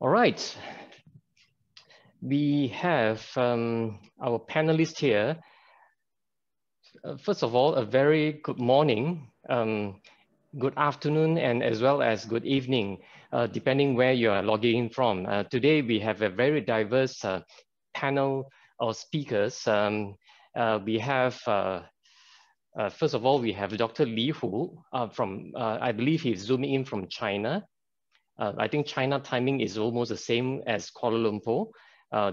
All right. We have our panelists here. First of all, a very good morning, good afternoon, and as well as good evening, depending where you are logging in from. Today, we have a very diverse panel of speakers. We have, first of all, we have Dr. Li Hu from, I believe he's zooming in from China. I think China timing is almost the same as Kuala Lumpur.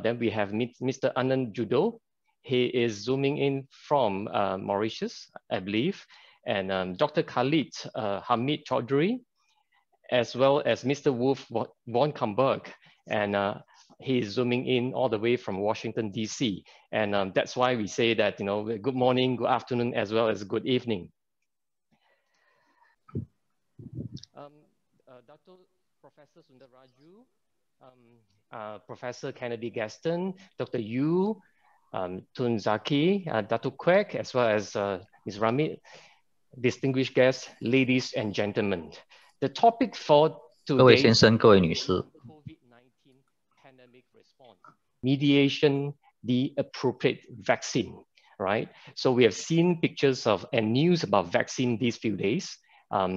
Then we have Mr. Anand Juddoo. He is zooming in from Mauritius, I believe. And Dr. Khaled H Chowdhury, as well as Mr. Wolf von Kumberg. And he is zooming in all the way from Washington, DC. And that's why we say that, good morning, good afternoon, as well as good evening. Dato Professor Sundaraju, Professor Kennedy Gaston, Dr. Yu, Tun Zaki, Dato Kwek, as well as Ms. Ramit, distinguished guests, ladies and gentlemen. The topic for today's COVID-19 pandemic response, mediation, the appropriate vaccine, right? So we have seen pictures of and news about vaccine these few days.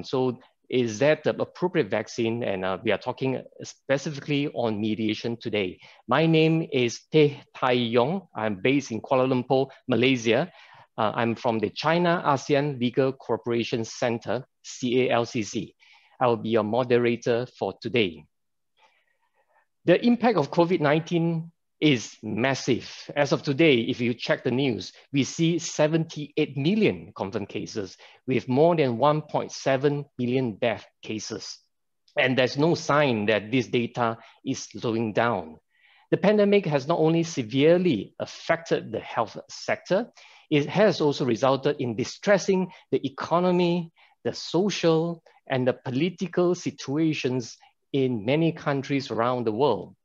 So is that the appropriate vaccine? And we are talking specifically on mediation today. My name is Tai Yong. I'm based in Kuala Lumpur, Malaysia. I'm from the China ASEAN Legal Cooperation Center, CALCC. I will be your moderator for today. The impact of COVID-19 is massive. As of today, if you check the news, we see 78 million confirmed cases with more than 1.7 million death cases. And there's no sign that this data is slowing down. The pandemic has not only severely affected the health sector, it has also resulted in distressing the economy, the social, and the political situations in many countries around the world.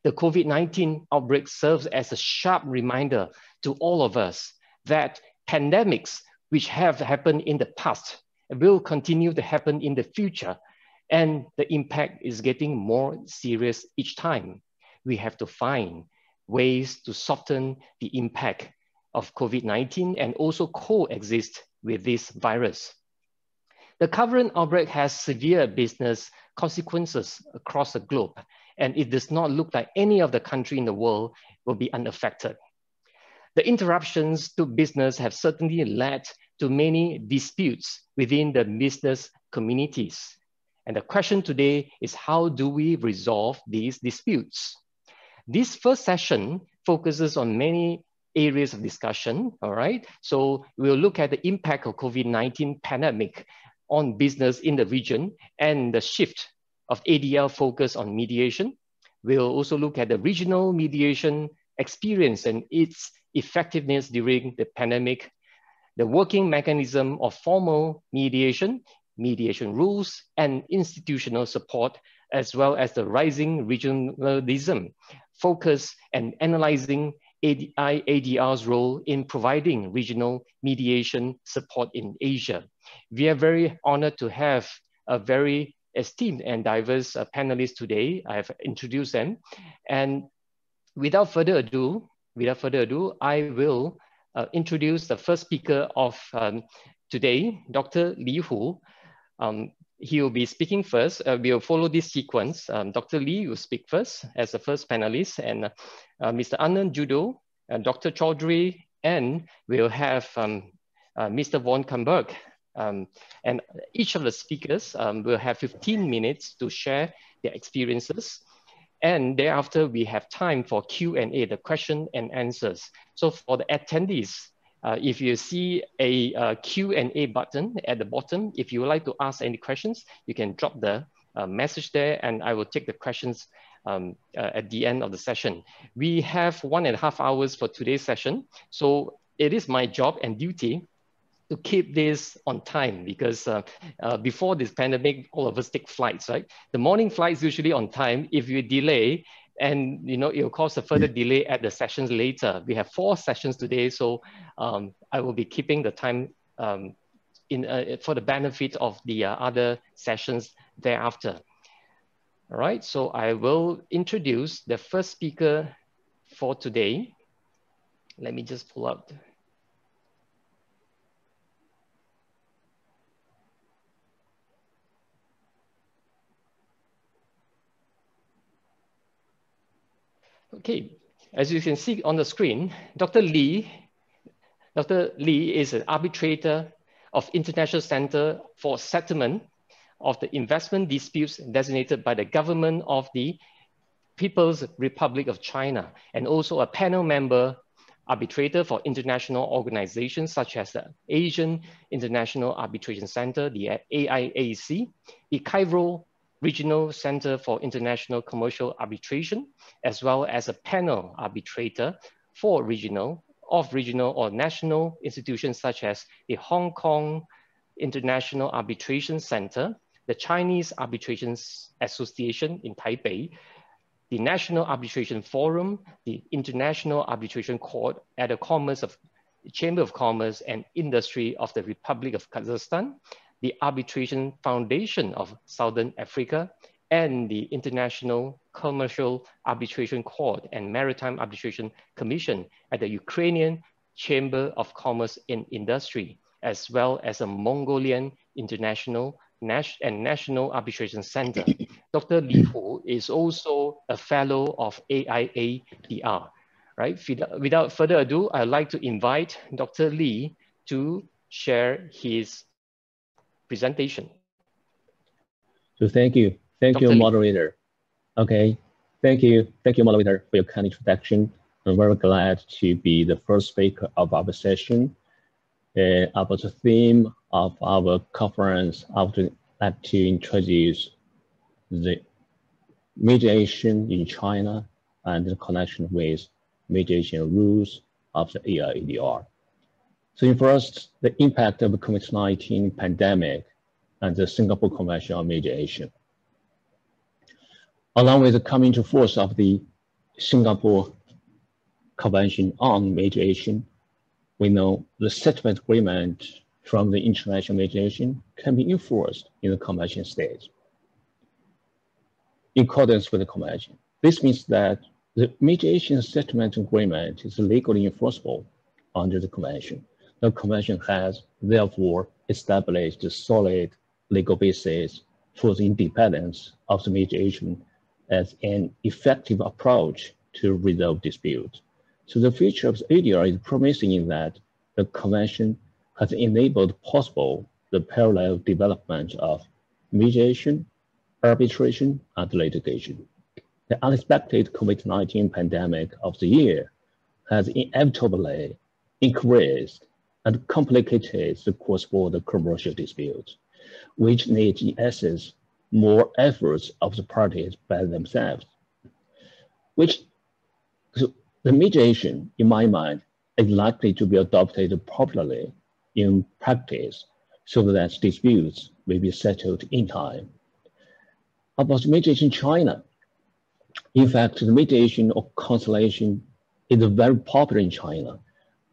The COVID-19 outbreak serves as a sharp reminder to all of us that pandemics which have happened in the past will continue to happen in the future, and the impact is getting more serious each time. We have to find ways to soften the impact of COVID-19 and also coexist with this virus. The current outbreak has severe business consequences across the globe, and it does not look like any of the country in the world will be unaffected. The interruptions to business have certainly led to many disputes within the business communities. And the question today is, how do we resolve these disputes? This first session focuses on many areas of discussion, all right? So we'll look at the impact of COVID-19 pandemic on business in the region and the shift of ADR focus on mediation. We'll also look at the regional mediation experience and its effectiveness during the pandemic, the working mechanism of formal mediation, mediation rules and institutional support, as well as the rising regionalism focus and analyzing AIADR's role in providing regional mediation support in Asia. We are very honored to have a very esteemed and diverse panelists today. I have introduced them. And without further ado, I will introduce the first speaker of today, Dr. Li Hu. He will be speaking first. We'll follow this sequence. Dr. Li will speak first as the first panelist, and Mr. Anand Juddoo, Dr. Choudhury, and we'll have Mr. von Kumberg. And each of the speakers will have 15 minutes to share their experiences. And thereafter, we have time for Q&A, the question and answers. So for the attendees, if you see a Q&A button at the bottom, if you would like to ask any questions, you can drop the message there and I will take the questions at the end of the session. We have 1.5 hours for today's session. So it is my job and duty to keep this on time because before this pandemic, all of us take flights, right? The morning flights usually on time. If you delay, and it'll cause a further delay at the sessions later. We have 4 sessions today, so I will be keeping the time for the benefit of the other sessions thereafter. All right, so I will introduce the first speaker for today. Let me just pull up. Okay, as you can see on the screen, Dr. Lee is an arbitrator of International Center for Settlement of the Investment Disputes designated by the government of the People's Republic of China, and also a panel member arbitrator for international organizations such as the Asian International Arbitration Center, the AIAC, the Cairo Regional Center for International Commercial Arbitration, as well as a panel arbitrator for regional or national institutions such as the Hong Kong International Arbitration Center, the Chinese Arbitration Association in Taipei, the National Arbitration Forum, the International Arbitration Court at the Chamber of Commerce and Industry of the Republic of Kazakhstan, the Arbitration Foundation of Southern Africa, and the International Commercial Arbitration Court and Maritime Arbitration Commission at the Ukrainian Chamber of Commerce and Industry, as well as a Mongolian International and National Arbitration Center. Dr. Li Hu is also a fellow of AIADR. Right? Without further ado, I'd like to invite Dr. Li to share his presentation. So thank you, moderator. Okay, thank you, moderator, for your kind introduction. I'm very glad to be the first speaker of our session. About the theme of our conference, I would like to introduce the mediation in China and the connection with mediation rules of the AIADR. So first, the impact of the COVID-19 pandemic and the Singapore Convention on Mediation. Along with the coming into force of the Singapore Convention on Mediation, we know the settlement agreement from the international mediation can be enforced in the convention states in accordance with the convention. This means that the mediation settlement agreement is legally enforceable under the convention. The convention has therefore established a solid legal basis for the independence of the mediation as an effective approach to resolve disputes. So the future of the ADR is promising in that the convention has enabled possible the parallel development of mediation, arbitration, and litigation. The unexpected COVID-19 pandemic of the year has inevitably increased and complicated the cross-border commercial disputes, which need in essence more efforts of the parties by themselves. So the mediation, in my mind, is likely to be adopted popularly in practice so that disputes may be settled in time. About mediation in China, in fact, the mediation or conciliation is very popular in China,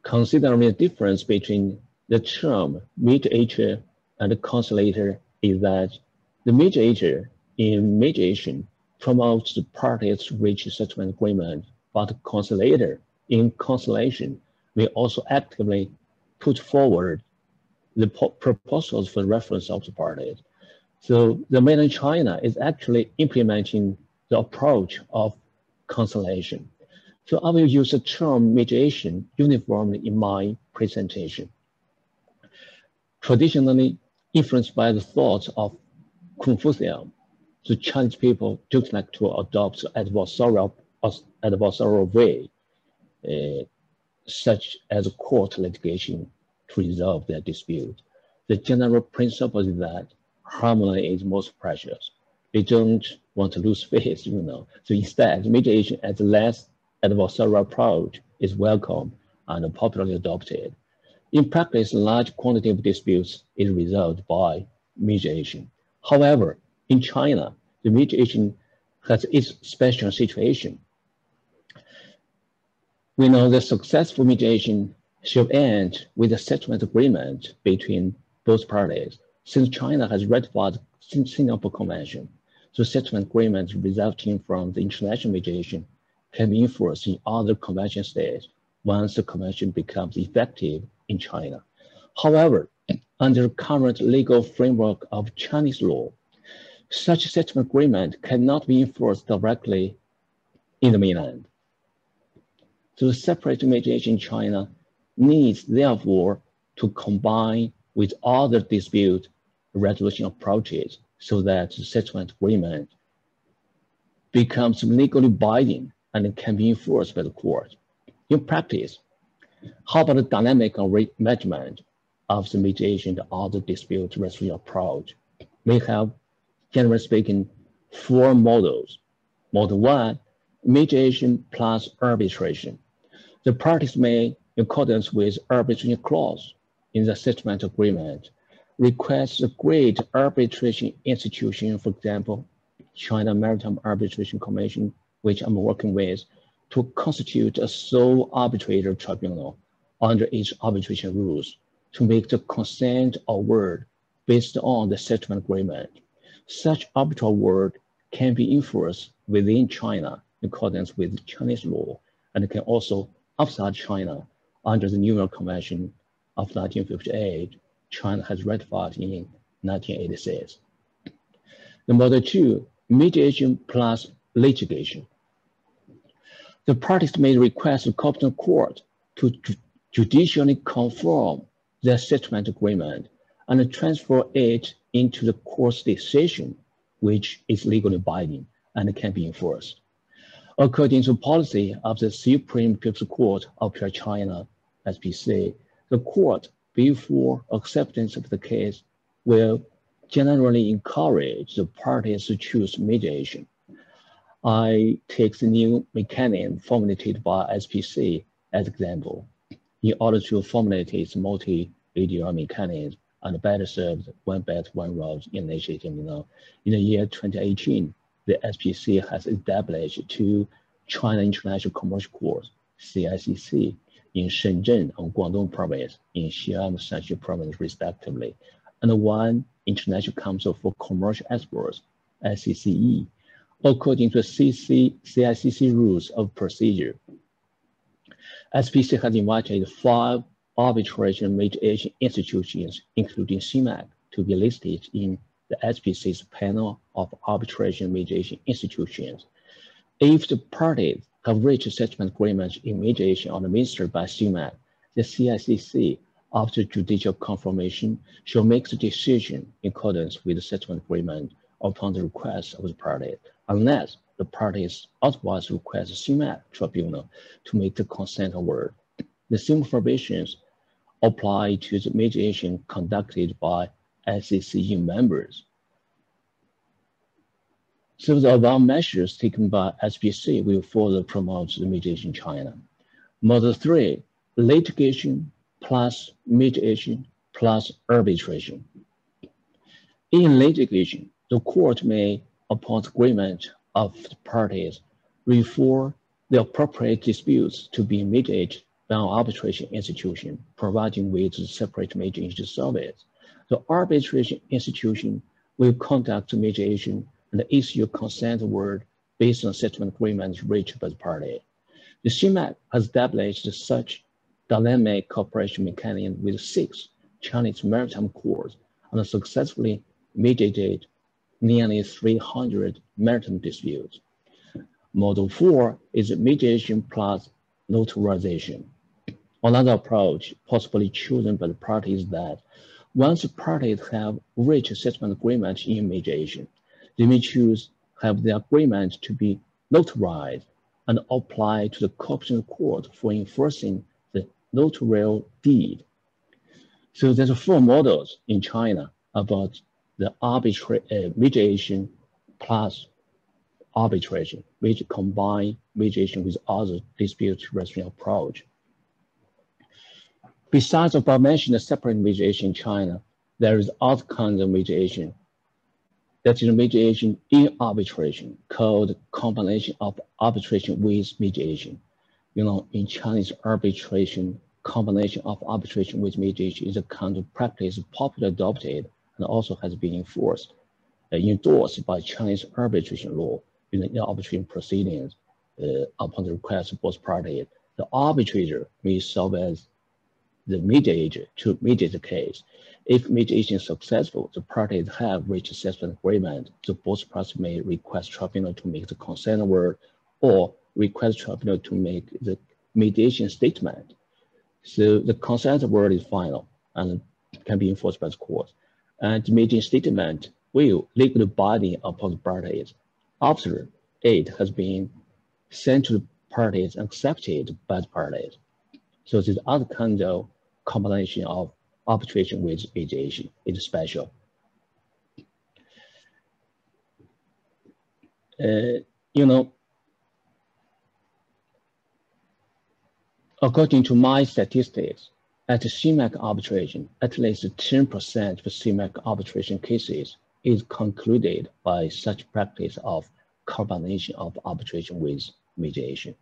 considering the difference between the term mediator and the conciliator is that the mediator in mediation promotes the parties to reach a settlement agreement, but the conciliator in conciliation may also actively put forward the proposals for reference of the parties. So the mainland China is actually implementing the approach of conciliation. So I will use the term mediation uniformly in my presentation. Traditionally influenced by the thoughts of Confucius, the Chinese people don't like to adopt adversarial way, such as court litigation to resolve their dispute. The general principle is that harmony is most precious. They don't want to lose face, So instead, mediation as a less adversarial approach is welcome and popularly adopted. In practice, large quantity of disputes is resolved by mediation. However, in China, the mediation has its special situation. We know that successful mediation should end with a settlement agreement between both parties, since China has ratified the Singapore Convention. So settlement agreements resulting from the international mediation can be enforced in other convention states once the convention becomes effective in China. However, under the current legal framework of Chinese law, such settlement agreement cannot be enforced directly in the mainland. So the separate mediation in China needs, therefore, to combine with other dispute resolution approaches so that the settlement agreement becomes legally binding and can be enforced by the court. In practice, how about the dynamic management of the mediation and other dispute resolution approach? We have, generally speaking, 4 models. Model 1, mediation plus arbitration. The parties may, in accordance with arbitration clause in the settlement agreement, request a great arbitration institution, for example, China Maritime Arbitration Commission, which I'm working with, to constitute a sole arbitrator tribunal under its arbitration rules to make the consent award based on the settlement agreement. Such arbitral award can be enforced within China in accordance with Chinese law and can also outside China under the New York Convention of 1958. China has ratified in 1986. The model 2, mediation plus litigation. The parties may request the competent court to judicially confirm the settlement agreement and transfer it into the court's decision, which is legally binding and can be enforced. According to policy of the Supreme People's Court of Pure China, SPC, the court, before acceptance of the case, will generally encourage the parties to choose mediation. I take the new mechanism formulated by SPC as example. In order to formulate its multi-ADR mechanism and better serve one belt, one road initiative, in the year 2018, the SPC has established 2 China International Commercial Courts, CICC, in Shenzhen and Guangdong Province, in Xi'an and Shanxi Province, respectively, and 1 International Council for Commercial Exports, SCCE, according to CICC rules of procedure. SPC has invited 5 arbitration mediation institutions, including CIMAC, to be listed in the SPC's panel of arbitration mediation institutions. If the parties have reached settlement agreements in mediation administered by CIMAC, the CICC, after judicial confirmation, shall make the decision in accordance with the settlement agreement upon the request of the parties, unless the parties otherwise request CIMAC tribunal to make the consent award. The same provisions apply to the mediation conducted by SCCE members. So the above measures taken by SPC will further promote the mediation in China. Model 3, litigation plus mediation plus arbitration. In litigation, the court may, upon agreement of the parties, refer the appropriate disputes to be mediated by an arbitration institution, providing with separate mediation service. The arbitration institution will conduct mediation and issue a consent award based on settlement agreements reached by the party. The CIMAC has established such dynamic cooperation mechanism with 6 Chinese maritime courts and successfully mediated nearly 300 maritime disputes. Model 4 is mediation plus notarization. Another approach possibly chosen by the parties is that once the parties have reached a settlement agreement in mediation, they may choose have the agreement to be notarized and apply to the competent court for enforcing the notarial deed. So there's 4 models in China about the mediation plus arbitration, which combine mediation with other dispute resolution approach. Besides above-mentioned separate mediation in China, there is other kinds of mediation. That is mediation in arbitration, called combination of arbitration with mediation. In Chinese arbitration, combination of arbitration with mediation is a kind of practice popularly adopted and also has been enforced. endorsed by Chinese arbitration law in the arbitration proceedings upon the request of both parties. The arbitrator may serve as the mediator to mediate the case. If mediation is successful, the parties have reached a settlement agreement, so both parties may request tribunal to make the consent word or request tribunal to make the mediation statement. So the consent word is final and can be enforced by the court. And the mediation statement will legally binding upon the parties after it has been sent to the parties and accepted by the parties. So this other kind of combination of arbitration with mediation is special. According to my statistics, at CMAC arbitration, at least 10% of CMAC arbitration cases is concluded by such practice of combination of arbitration with mediation.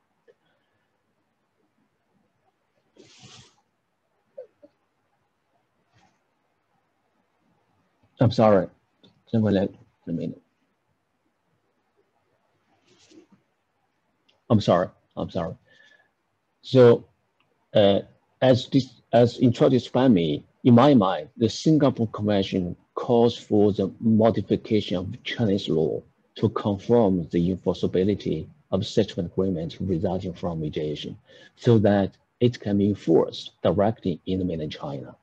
I'm sorry, a minute. I'm sorry. So, as introduced by me, in my mind, the Singapore Convention calls for the modification of Chinese law to confirm the enforceability of settlement agreements resulting from mediation, so that it can be enforced directly in mainland China.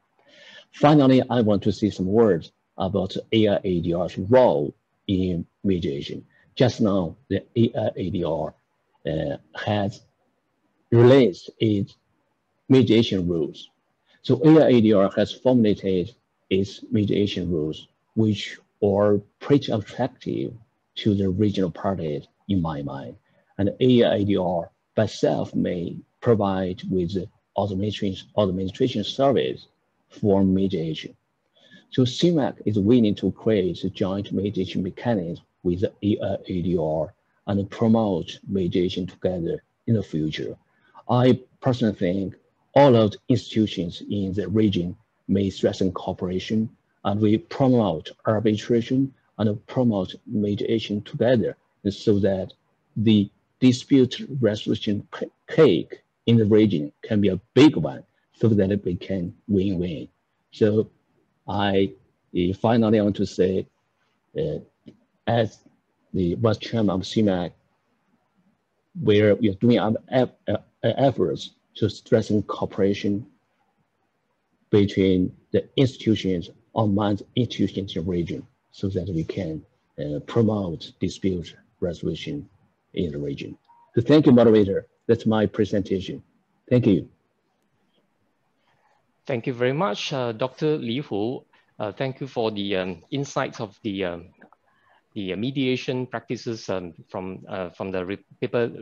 Finally, I want to say some words about AIADR's role in mediation. Just now, the AIADR has released its mediation rules. So AIADR has formulated its mediation rules, which are pretty attractive to the regional parties in my mind. And AIADR by itself may provide with the administration service for mediation. So CMAC is willing to create a joint mediation mechanism with the AIADR and promote mediation together in the future. I personally think all of the institutions in the region may strengthen cooperation, and we promote arbitration and promote mediation together, so that the dispute resolution cake in the region can be a big one, so that we can win-win. So I finally want to say, as the Vice Chairman of CMAC, we are doing our efforts to strengthen cooperation between the institutions among the institutions in the region, so that we can promote dispute resolution in the region. So thank you, moderator. That's my presentation. Thank you. Thank you very much, Dr. Li Hu. Thank you for the insights of the mediation practices from the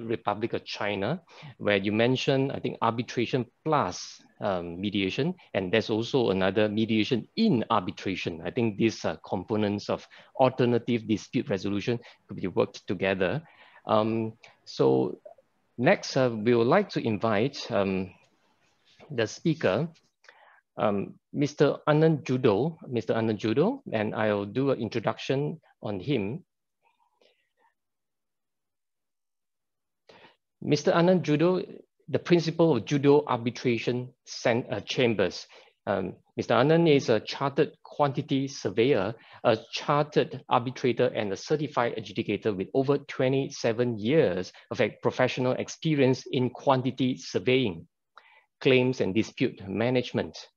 Republic of China, where you mentioned, I think, arbitration plus mediation, and there's also another mediation in arbitration. I think these components of alternative dispute resolution could be worked together. So next, we would like to invite the speaker, Mr. Anand Juddoo, and I'll do an introduction on him. Mr. Anand Juddoo, the principal of Judo Arbitration Chambers. Mr. Anand is a chartered quantity surveyor, a chartered arbitrator, and a certified adjudicator with over 27 years of professional experience in quantity surveying, claims and dispute management,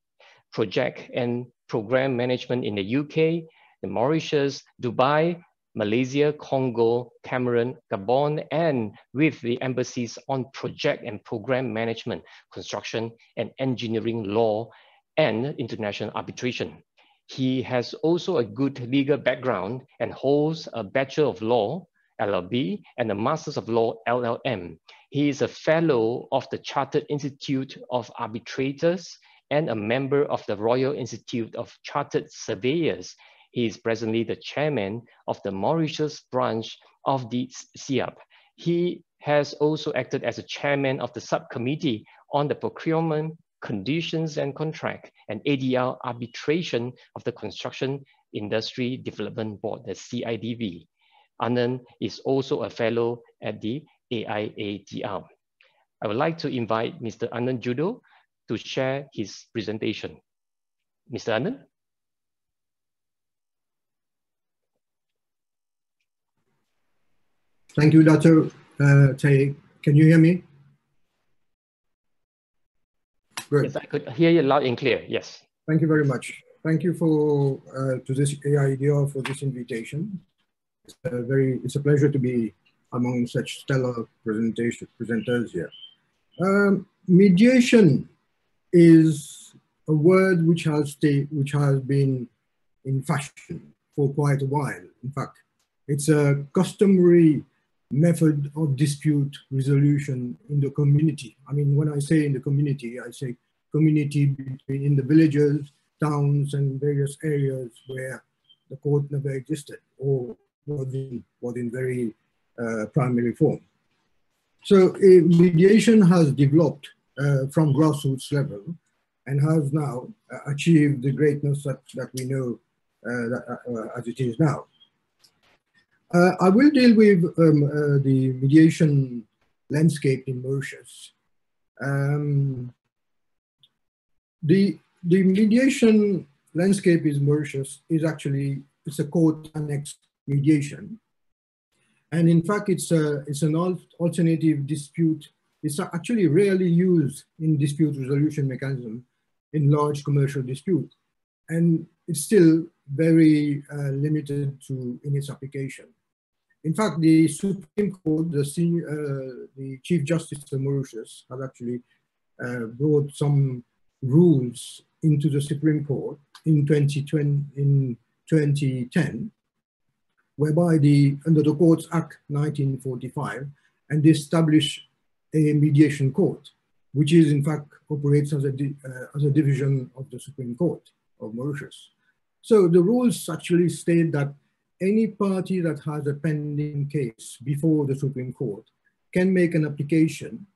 project and program management in the UK, the Mauritius, Dubai, Malaysia, Congo, Cameroon, Gabon, and with the embassies on project and program management, construction and engineering law, and international arbitration. He has also a good legal background and holds a Bachelor of Law, LLB, and a Masters of Law, LLM. He is a fellow of the Chartered Institute of Arbitrators and a member of the Royal Institute of Chartered Surveyors. He is presently the chairman of the Mauritius branch of the CIAP. He has also acted as a chairman of the subcommittee on the procurement, conditions and contract, and ADR arbitration of the construction Industry Development Board, the CIDB. Anand is also a fellow at the AIADR. I would like to invite Mr. Anand Juddoo to share his presentation. Mr. Anand? Thank you, Dato. Can you hear me? Good. Yes, I could hear you loud and clear, yes. Thank you very much. Thank you for to this AIADR for this invitation. It's a pleasure to be among such stellar presenters here. Mediation is a word which has been in fashion for quite a while. In fact, it's a customary method of dispute resolution in the community. I mean, when I say in the community, I say community in the villages, towns, and various areas where the court never existed or was in very primary form. So mediation has developed from grassroots level and has now achieved the greatness that we know as it is now. I will deal with the mediation landscape in Mauritius. The mediation landscape in Mauritius is actually, it's a court annexed mediation. And in fact, it's an alternative dispute. It's actually rarely used in dispute resolution mechanism in large commercial dispute. And it's still very limited in its application. In fact, the Supreme Court, the Chief Justice of Mauritius, has actually brought some rules into the Supreme Court in 2010, whereby under the Courts Act 1945, and they established a mediation court, which is in fact operates as a division of the Supreme Court of Mauritius. So the rules actually state that any party that has a pending case before the Supreme Court can make an application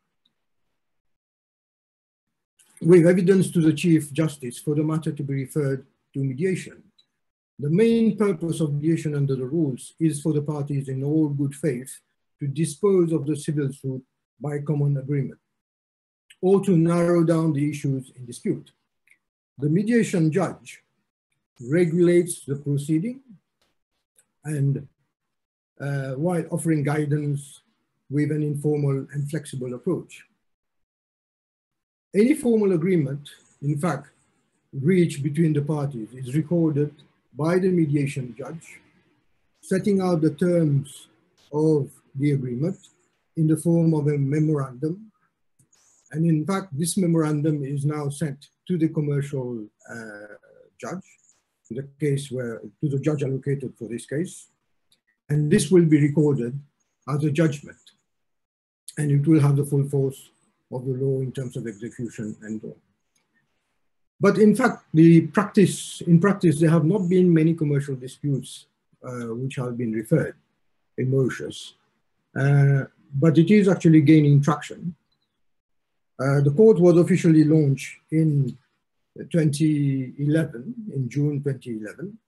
with evidence to the Chief Justice for the matter to be referred to mediation. The main purpose of mediation under the rules is for the parties in all good faith to dispose of the civil suit by common agreement, or to narrow down the issues in dispute. The mediation judge regulates the proceeding and while offering guidance with an informal and flexible approach. Any formal agreement, in fact, reached between the parties is recorded by the mediation judge, setting out the terms of the agreement in the form of a memorandum. And in fact, this memorandum is now sent to the commercial judge, to the judge allocated for this case. And this will be recorded as a judgment. And it will have the full force of the law in terms of execution and all. But in fact, in practice, there have not been many commercial disputes which have been referred in Mauritius. But it is actually gaining traction. The court was officially launched in 2011, in June 2011.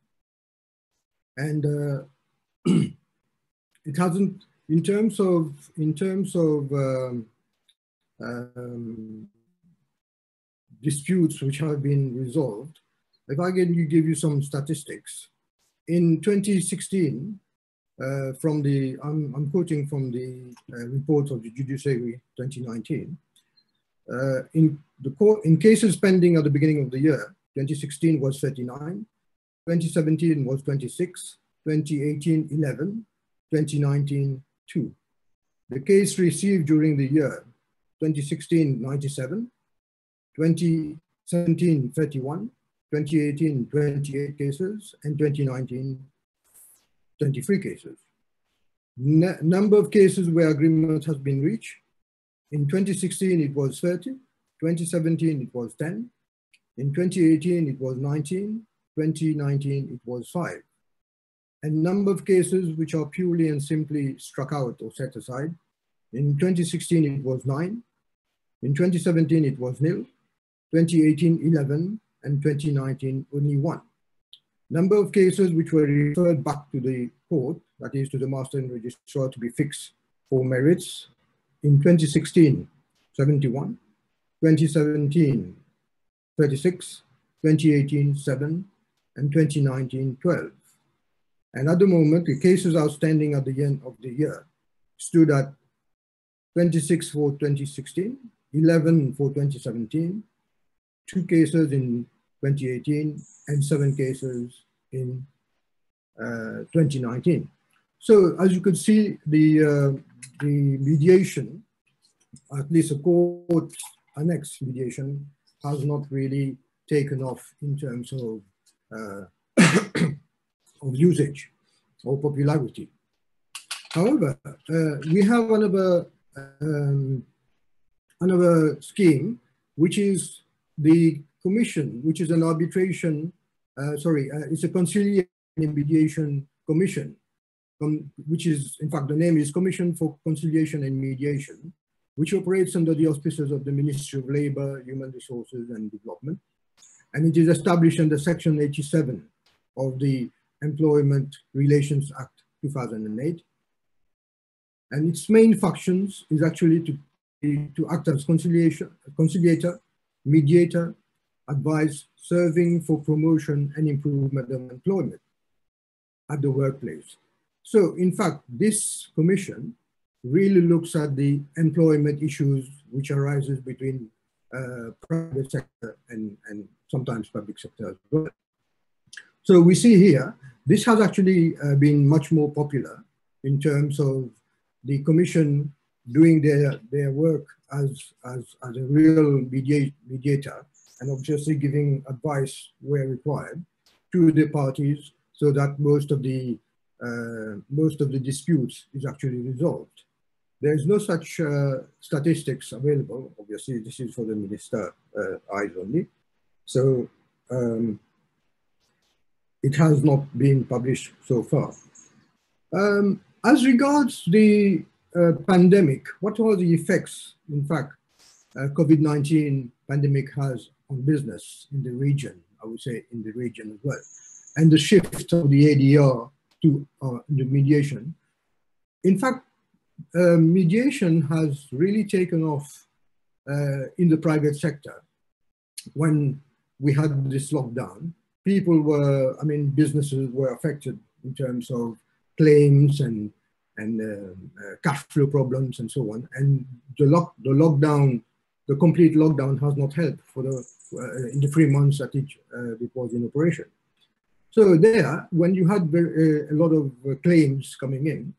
And it hasn't, in terms of disputes which have been resolved, if I can give you some statistics. In 2016, I'm quoting from the report of the Judiciary 2019, in cases pending at the beginning of the year, 2016 was 39, 2017 was 26, 2018, 11, 2019, 2. The case received during the year, 2016, 97, 2017, 31, 2018, 28 cases, and 2019, 23 cases. Number of cases where agreement has been reached. In 2016, it was 30, 2017, it was 10, in 2018, it was 19, 2019, it was 5. And number of cases which are purely and simply struck out or set aside. In 2016, it was 9, in 2017, it was 0, 2018, 11, and 2019, only 1. Number of cases which were referred back to the court, that is to the master and registrar, to be fixed for merits. In 2016, 71, 2017, 36, 2018, 7, and 2019, 12. And at the moment, the cases outstanding at the end of the year stood at 26 for 2016, 11 for 2017, 2 cases in 2018, and 7 cases in 2019. So as you could see, the mediation, at least a court annex mediation, has not really taken off in terms of of usage or popularity. However, we have another scheme, which is the commission, which is an arbitration, it's a conciliation and mediation commission, which is, in fact, the name is Commission for Conciliation and Mediation, which operates under the auspices of the Ministry of Labour, Human Resources and Development. And it is established under Section 87 of the Employment Relations Act 2008. And its main functions is actually to act as conciliator, mediator, advise, serving for promotion and improvement of employment at the workplace. So in fact, this commission really looks at the employment issues which arises between private sector and sometimes public sector as well. So we see here, this has actually been much more popular in terms of the commission doing their work as a real mediator, and obviously giving advice where required to the parties, so that most of the disputes is actually resolved. There is no such statistics available. Obviously, this is for the minister eyes only. So it has not been published so far. As regards the pandemic, what are the effects, in fact, COVID-19 pandemic has on business in the region, I would say in the region as well, and the shift of the ADR to the mediation. In fact, mediation has really taken off in the private sector. When we had this lockdown, people were, businesses were affected in terms of claims and cash flow problems and so on. And the lockdown, the complete lockdown has not helped for in the 3 months that it was in operation. So there, when you had a lot of claims coming in,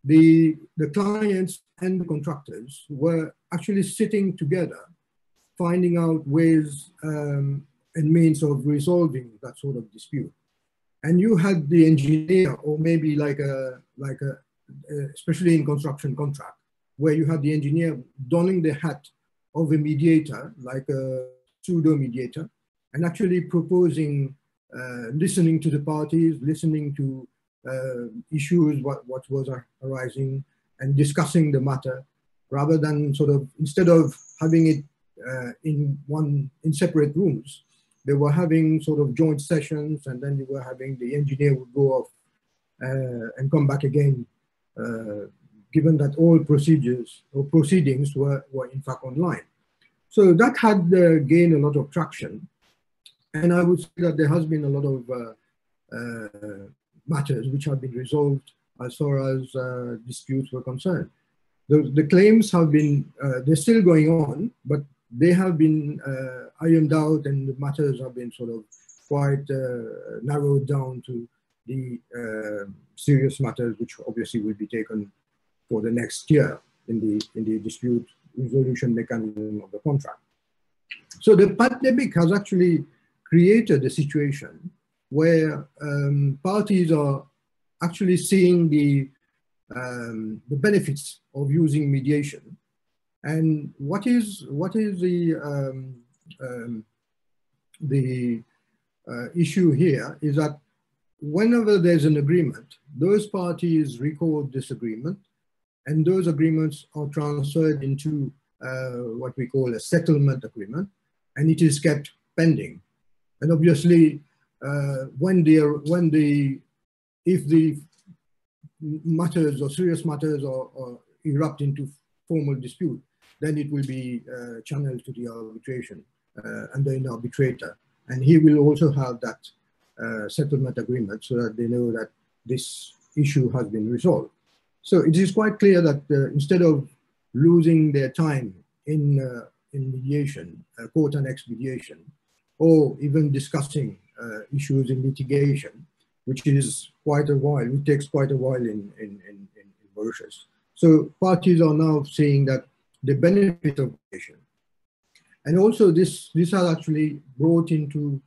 the clients and the contractors were actually sitting together, finding out ways and means of resolving that sort of dispute. And you had the engineer, or maybe especially in construction contract, where you had the engineer donning the hat of a mediator, like a pseudo mediator, and actually proposing, listening to the parties, listening to issues, what was arising, and discussing the matter, rather than instead of having it in separate rooms, they were having joint sessions, and then you were having the engineer would go off and come back again, given that all procedures or proceedings were in fact online. So that had gained a lot of traction. And I would say that there has been a lot of matters which have been resolved as far as disputes were concerned. The claims have been, they're still going on, but they have been ironed out, and the matters have been quite narrowed down to the serious matters, which obviously will be taken for the next year in the dispute resolution mechanism of the contract. So the pandemic has actually created a situation where parties are actually seeing the benefits of using mediation. And what is the issue here is that whenever there's an agreement, those parties record this agreement, and those agreements are transferred into what we call a settlement agreement, and it is kept pending. And obviously, if the matters or serious matters or erupt into formal dispute, then it will be channeled to the arbitration under an arbitrator. And he will also have that settlement agreement so that they know that this issue has been resolved. So it is quite clear that instead of losing their time in mediation, court and mediation, or even discussing issues in litigation, which is quite a while, it takes quite a while in Mauritius. So parties are now saying that the benefit of mediation, and also this has actually brought to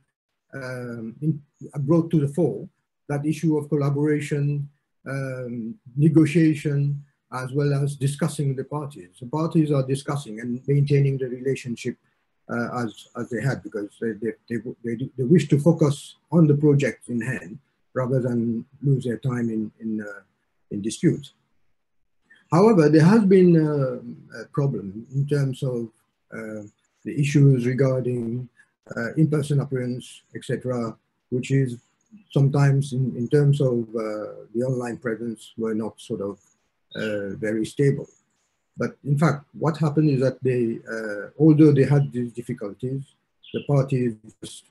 the fore that issue of collaboration, negotiation, as well as discussing with the parties. The parties are discussing and maintaining the relationship as they had, because they wish to focus on the project in hand rather than lose their time in disputes. However, there has been a problem in terms of the issues regarding in-person appearance, etc., which is sometimes in terms of the online presence were not sort of very stable. But in fact, what happened is that they, although they had these difficulties, the parties just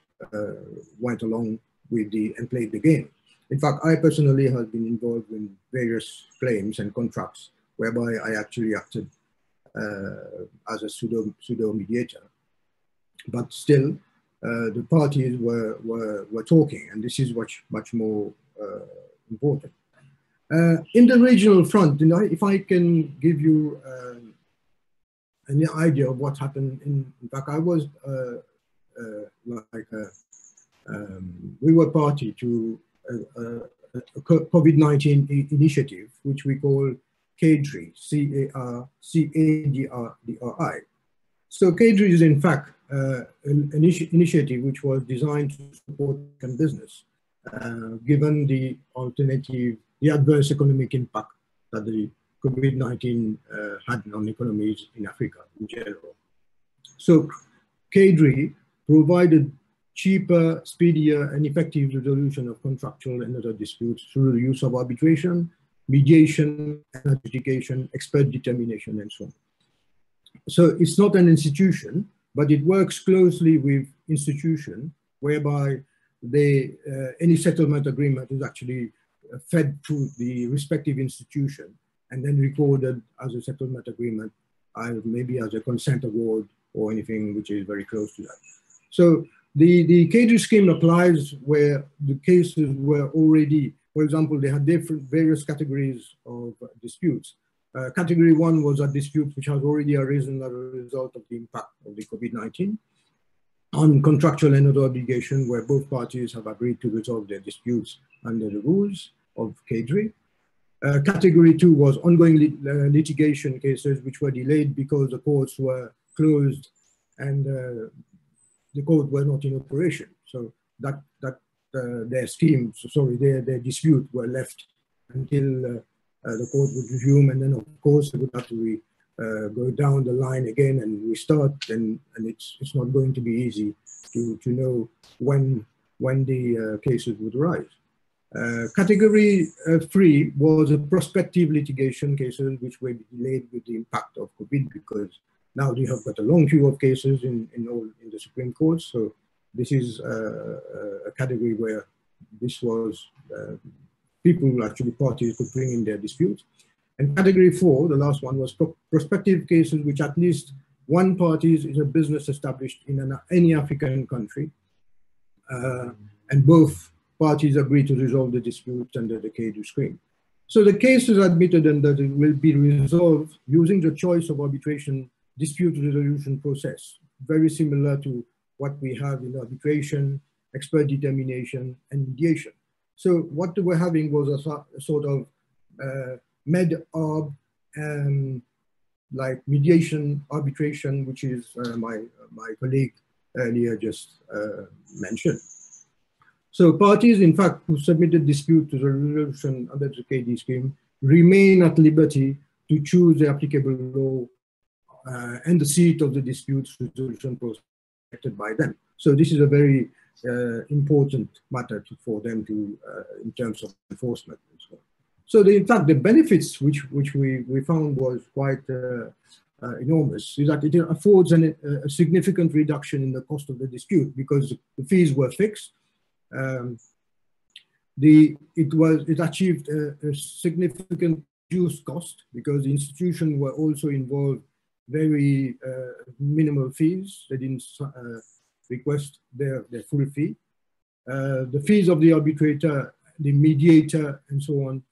went along with and played the game. In fact, I personally have been involved in various claims and contracts whereby I actually acted as a pseudo mediator. But still, the parties were talking, and this is much more important. In the regional front, if I can give you an idea of what happened, in fact, I was we were party to a COVID-19 initiative, which we call KADI, C-A-D-R-I. So KADI is in fact an initiative which was designed to support business, given the adverse economic impact that the COVID-19 had on economies in Africa in general. So KADI provided cheaper, speedier, and effective resolution of contractual and other disputes through the use of arbitration, mediation, adjudication, expert determination, and so on. So it's not an institution, but it works closely with institution, whereby any settlement agreement is actually fed through the respective institution and then recorded as a settlement agreement, maybe as a consent award or anything which is very close to that. So the KADI scheme applies where the cases were already, for example, they had various categories of disputes. Category 1 was a dispute which has already arisen as a result of the impact of the COVID-19 on contractual and other obligation, where both parties have agreed to resolve their disputes under the rules of KADI. Category 2 was ongoing litigation cases which were delayed because the courts were closed and the court were not in operation. So their dispute were left until the court would resume, and then of course they would have to go down the line again and restart, and it's not going to be easy to know when the cases would arise. Category 3 was a prospective litigation cases which were delayed with the impact of COVID, because now we have got a long queue of cases in the Supreme Court. So this is a category where this was people, actually parties, could bring in their disputes. And category 4, the last one, was prospective cases which at least one party is a business established in any African country, and both parties agree to resolve the dispute under the KADI scheme. So the case is admitted and that it will be resolved using the choice of arbitration dispute resolution process, very similar to what we have in arbitration, expert determination, and mediation. So what we're having was a sort of med-arb, like mediation arbitration, which is my colleague earlier just mentioned. So parties, in fact, who submitted dispute to the resolution under the KADI scheme remain at liberty to choose the applicable law and the seat of the dispute resolution process by them. So this is a very important matter for them to, in terms of enforcement and so on. So in fact, the benefits which we found was quite enormous, is that it affords a significant reduction in the cost of the dispute because the fees were fixed. It achieved a significant reduced cost because the institutions were also involved very minimal fees. They didn't request their full fee. The fees of the arbitrator, the mediator, and so on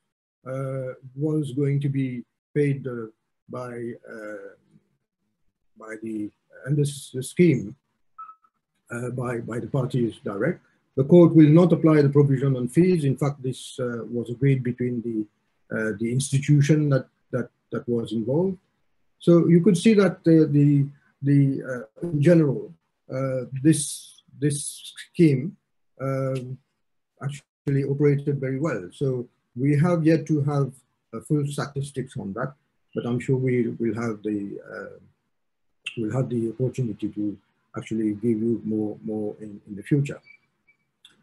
was going to be paid by under the scheme by the parties direct. The court will not apply the provision on fees. In fact, this was agreed between the institution that was involved. So you could see that in general, this scheme actually operated very well. So we have yet to have full statistics on that, but I'm sure we will have the opportunity to actually give you more in the future.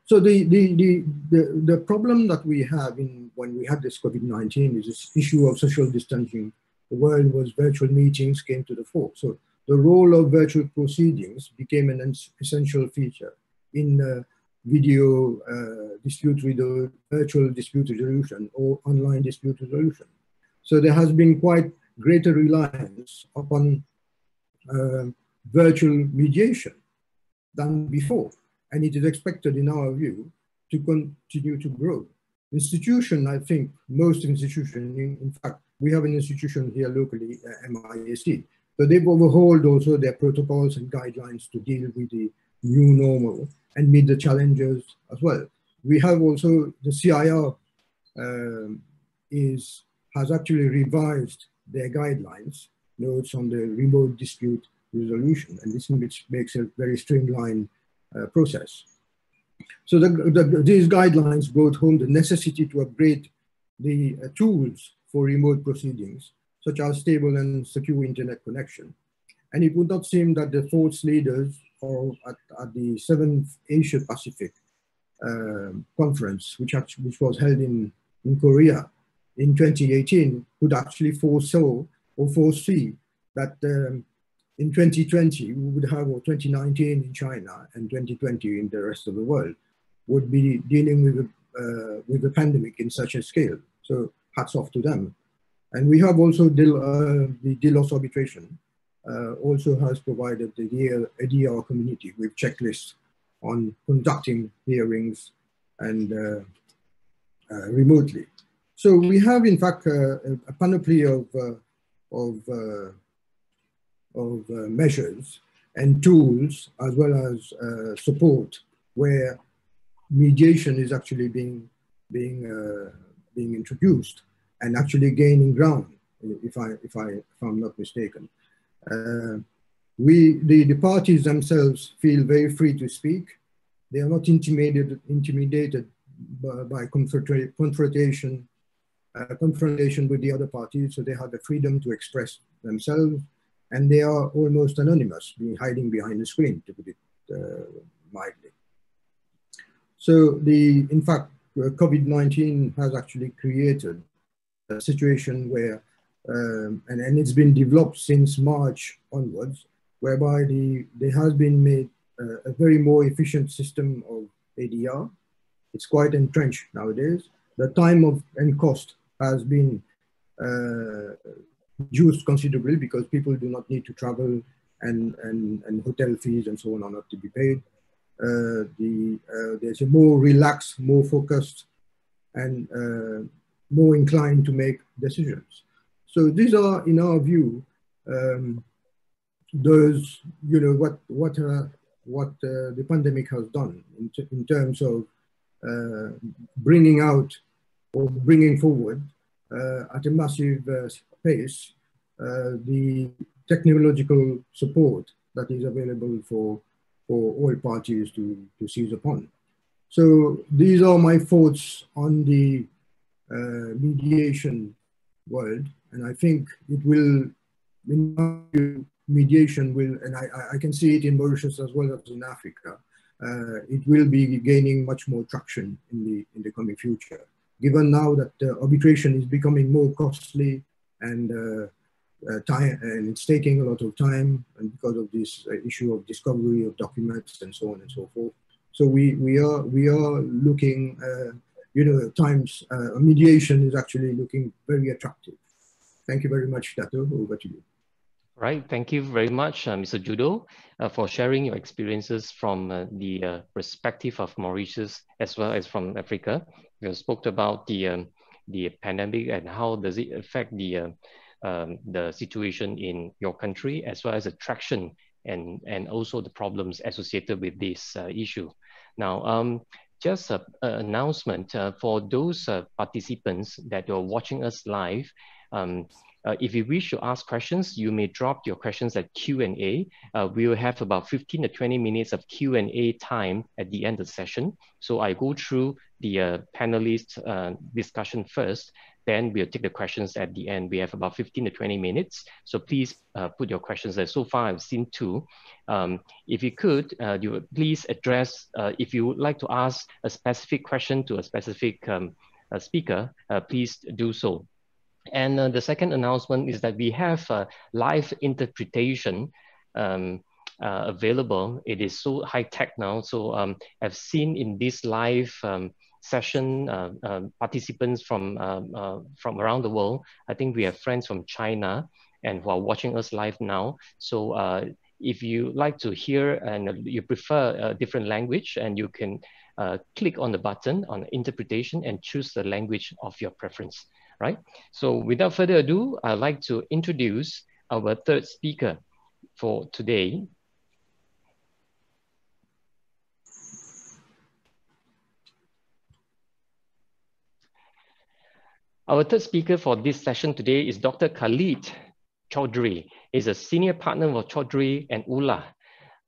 So the problem that we have when we had this COVID-19 is this issue of social distancing. The world was virtual meetings came to the fore. So the role of virtual proceedings became an essential feature in video virtual dispute resolution or online dispute resolution. So there has been quite greater reliance upon virtual mediation than before. And it is expected, in our view, to continue to grow. Institution, I think, most institutions, in fact, we have an institution here locally, MIST, but they've overhauled also their protocols and guidelines to deal with the new normal and meet the challenges as well. We have also the CIR has actually revised their guidelines, notes on the remote dispute resolution, and this makes a very streamlined process. So these guidelines brought home the necessity to upgrade the tools for remote proceedings, such as stable and secure internet connection. And it would not seem that the thought leaders at the 7th Asia Pacific conference, which was held in Korea in 2018, could actually foresee that in 2020, we would have, or 2019 in China and 2020 in the rest of the world, would be dealing with the pandemic in such a scale. So hats off to them. And we have also the DILOS arbitration also has provided the ADR community with checklists on conducting hearings and remotely. So we have, in fact, a panoply of measures and tools, as well as support, where mediation is actually being introduced and actually gaining ground, if I'm not mistaken. The parties themselves feel very free to speak. They are not intimidated by confrontation with the other parties, so they have the freedom to express themselves, and they are almost anonymous, hiding behind the screen, to put it mildly. So in fact, COVID-19 has actually created a situation where, and it's been developed since March onwards, whereby there has been made a very more efficient system of ADR. It's quite entrenched nowadays. The time and cost has been reduced considerably because people do not need to travel, and hotel fees and so on are not to be paid. There's a more relaxed, more focused, and more inclined to make decisions. So these are, in our view, those, what the pandemic has done in terms of bringing out or bringing forward at a massive pace the technological support that is available for all parties to seize upon. So these are my thoughts on the mediation world, and I think it will, mediation will, and I can see it in Mauritius as well as in Africa, it will be gaining much more traction in the coming future. Given now that arbitration is becoming more costly and time, and it's taking a lot of time, and because of this issue of discovery of documents and so on and so forth. So we are looking, you know, at times mediation is actually looking very attractive. Thank you very much, Dato. Over to you. Right. Thank you very much, Mr. Juddoo, for sharing your experiences from the perspective of Mauritius as well as from Africa. You spoke about the pandemic and how does it affect the situation in your country, as well as the traction and also the problems associated with this issue. Now, just an announcement for those participants that are watching us live. If you wish to ask questions, you may drop your questions at Q&A. We will have about 15 to 20 minutes of Q&A time at the end of the session. So I go through the panelist discussion first, then we'll take the questions at the end. We have about 15 to 20 minutes. So please put your questions there. So far, I've seen two. If you could, you would please address, if you would like to ask a specific question to a specific speaker, please do so. And the second announcement is that we have live interpretation available. It is so high tech now. So I've seen in this live session participants from around the world. I think we have friends from China and who are watching us live now. So if you like to hear and you prefer a different language, and you can click on the button on interpretation and choose the language of your preference. Right. So without further ado, I'd like to introduce our third speaker for today. Our third speaker for this session today is Dr. Khalid Choudhury. He's a senior partner of Choudhury and Ullah.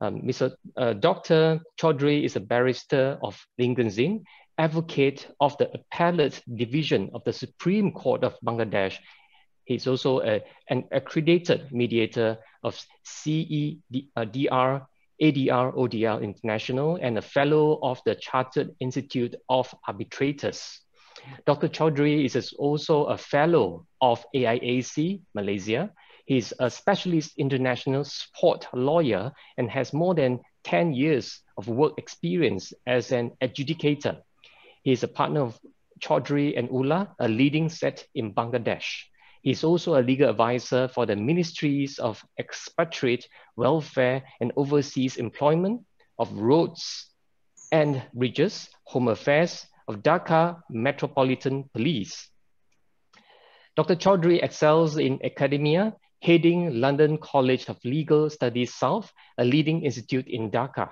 Dr. Choudhury is a barrister of Lincoln, advocate of the Appellate Division of the Supreme Court of Bangladesh. He's also an accredited mediator of CADR, ADR, ODR International, and a fellow of the Chartered Institute of Arbitrators. Dr. Choudhury is also a fellow of AIAC, Malaysia. He's a specialist international sport lawyer and has more than 10 years of work experience as an adjudicator. He is a partner of Choudhury and Ullah, a leading set in Bangladesh. He is also a legal advisor for the Ministries of Expatriate Welfare and Overseas Employment, of Roads and Bridges, Home Affairs, of Dhaka Metropolitan Police. Dr. Choudhury excels in academia, heading London College of Legal Studies South, a leading institute in Dhaka.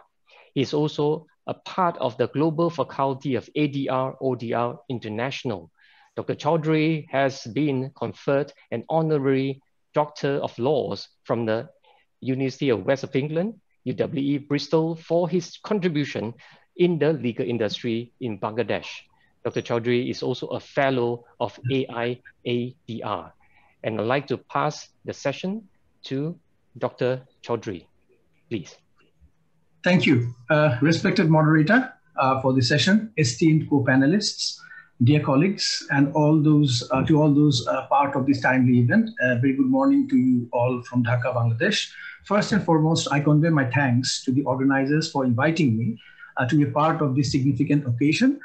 He is also a part of the global faculty of ADR, ODR International. Dr. Choudhury has been conferred an honorary Doctor of Laws from the University of West of England, UWE Bristol, for his contribution in the legal industry in Bangladesh. Dr. Choudhury is also a fellow of AIADR. And I'd like to pass the session to Dr. Choudhury, please. Thank you, respected moderator for the session, esteemed co-panelists, dear colleagues, and all those part of this timely event. Very good morning to you all from Dhaka, Bangladesh. First and foremost, I convey my thanks to the organizers for inviting me to be a part of this significant occasion.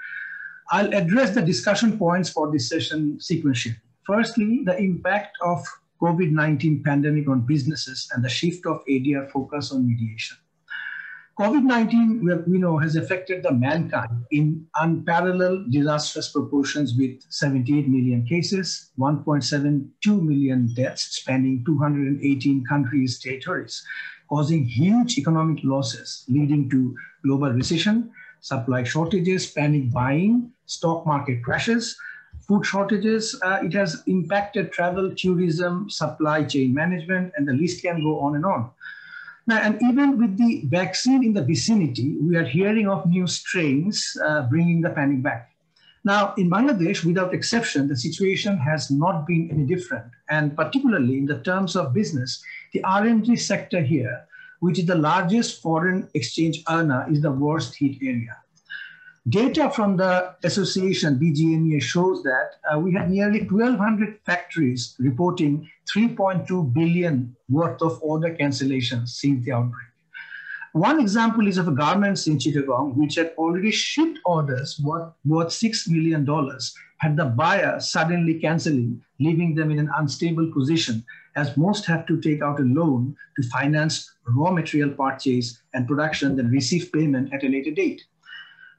I'll address the discussion points for this session sequentially. Firstly, the impact of COVID-19 pandemic on businesses and the shift of ADR focus on mediation. COVID-19, we know, has affected the mankind in unparalleled disastrous proportions with 78 million cases, 1.72 million deaths spanning 218 countries, territories, causing huge economic losses, leading to global recession, supply shortages, panic buying, stock market crashes, food shortages. It has impacted travel, tourism, supply chain management, and the list can go on and on. Now, and even with the vaccine in the vicinity, we are hearing of new strains bringing the panic back. Now, in Bangladesh, without exception, the situation has not been any different. And particularly in the terms of business, the R&D sector here which is the largest foreign exchange earner, is the worst hit area. Data from the association BGMEA shows that we had nearly 1,200 factories reporting 3.2 billion worth of order cancellations since the outbreak. One example is of a garments in Chittagong, which had already shipped orders worth $6 million, had the buyer suddenly cancelling, leaving them in an unstable position, as most have to take out a loan to finance raw material purchase and production, then receive payment at a later date.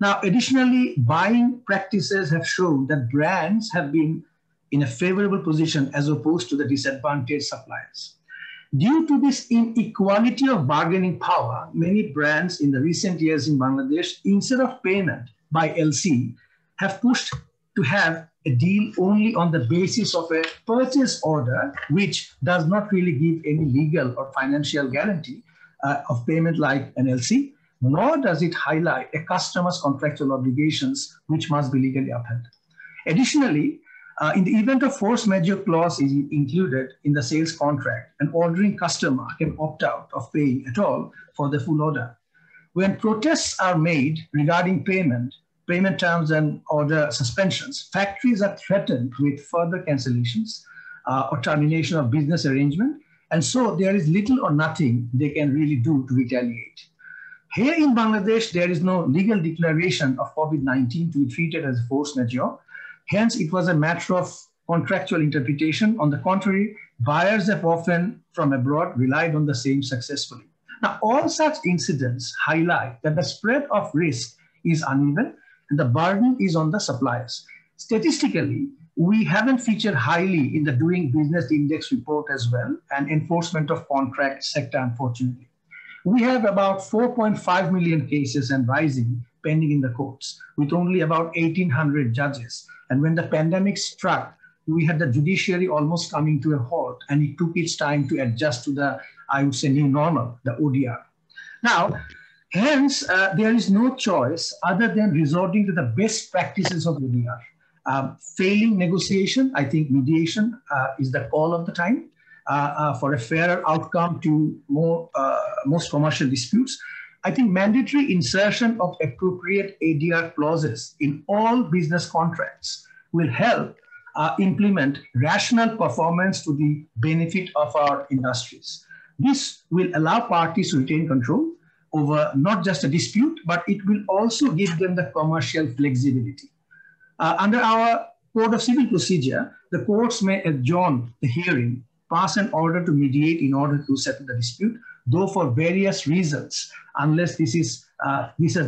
Now, additionally, buying practices have shown that brands have been in a favorable position as opposed to the disadvantaged suppliers. Due to this inequality of bargaining power, many brands in the recent years in Bangladesh, instead of payment by LC, have pushed to have a deal only on the basis of a purchase order, which does not really give any legal or financial guarantee of payment like an LC, nor does it highlight a customer's contractual obligations, which must be legally upheld. Additionally, in the event of force majeure clause is included in the sales contract, an ordering customer can opt out of paying at all for the full order. When protests are made regarding payment terms and order suspensions, factories are threatened with further cancellations or termination of business arrangement. And so there is little or nothing they can really do to retaliate. Here in Bangladesh, there is no legal declaration of COVID-19 to be treated as force majeure. Hence, it was a matter of contractual interpretation. On the contrary, buyers have often from abroad relied on the same successfully. Now, all such incidents highlight that the spread of risk is uneven and the burden is on the suppliers. Statistically, we haven't featured highly in the Doing Business Index report as well, and enforcement of contract sector, unfortunately. We have about 4.5 million cases and rising pending in the courts, with only about 1,800 judges. And when the pandemic struck, we had the judiciary almost coming to a halt, and it took its time to adjust to the, I would say, new normal, the ODR. Now, hence, there is no choice other than resorting to the best practices of ODR. Failing negotiation, I think mediation is the call of the time for a fairer outcome to most commercial disputes. I think mandatory insertion of appropriate ADR clauses in all business contracts will help implement rational performance to the benefit of our industries. This will allow parties to retain control over not just a dispute, but it will also give them the commercial flexibility. Under our Code of Civil Procedure, the courts may adjourn the hearing, pass an order to mediate in order to settle the dispute, though for various reasons, unless this is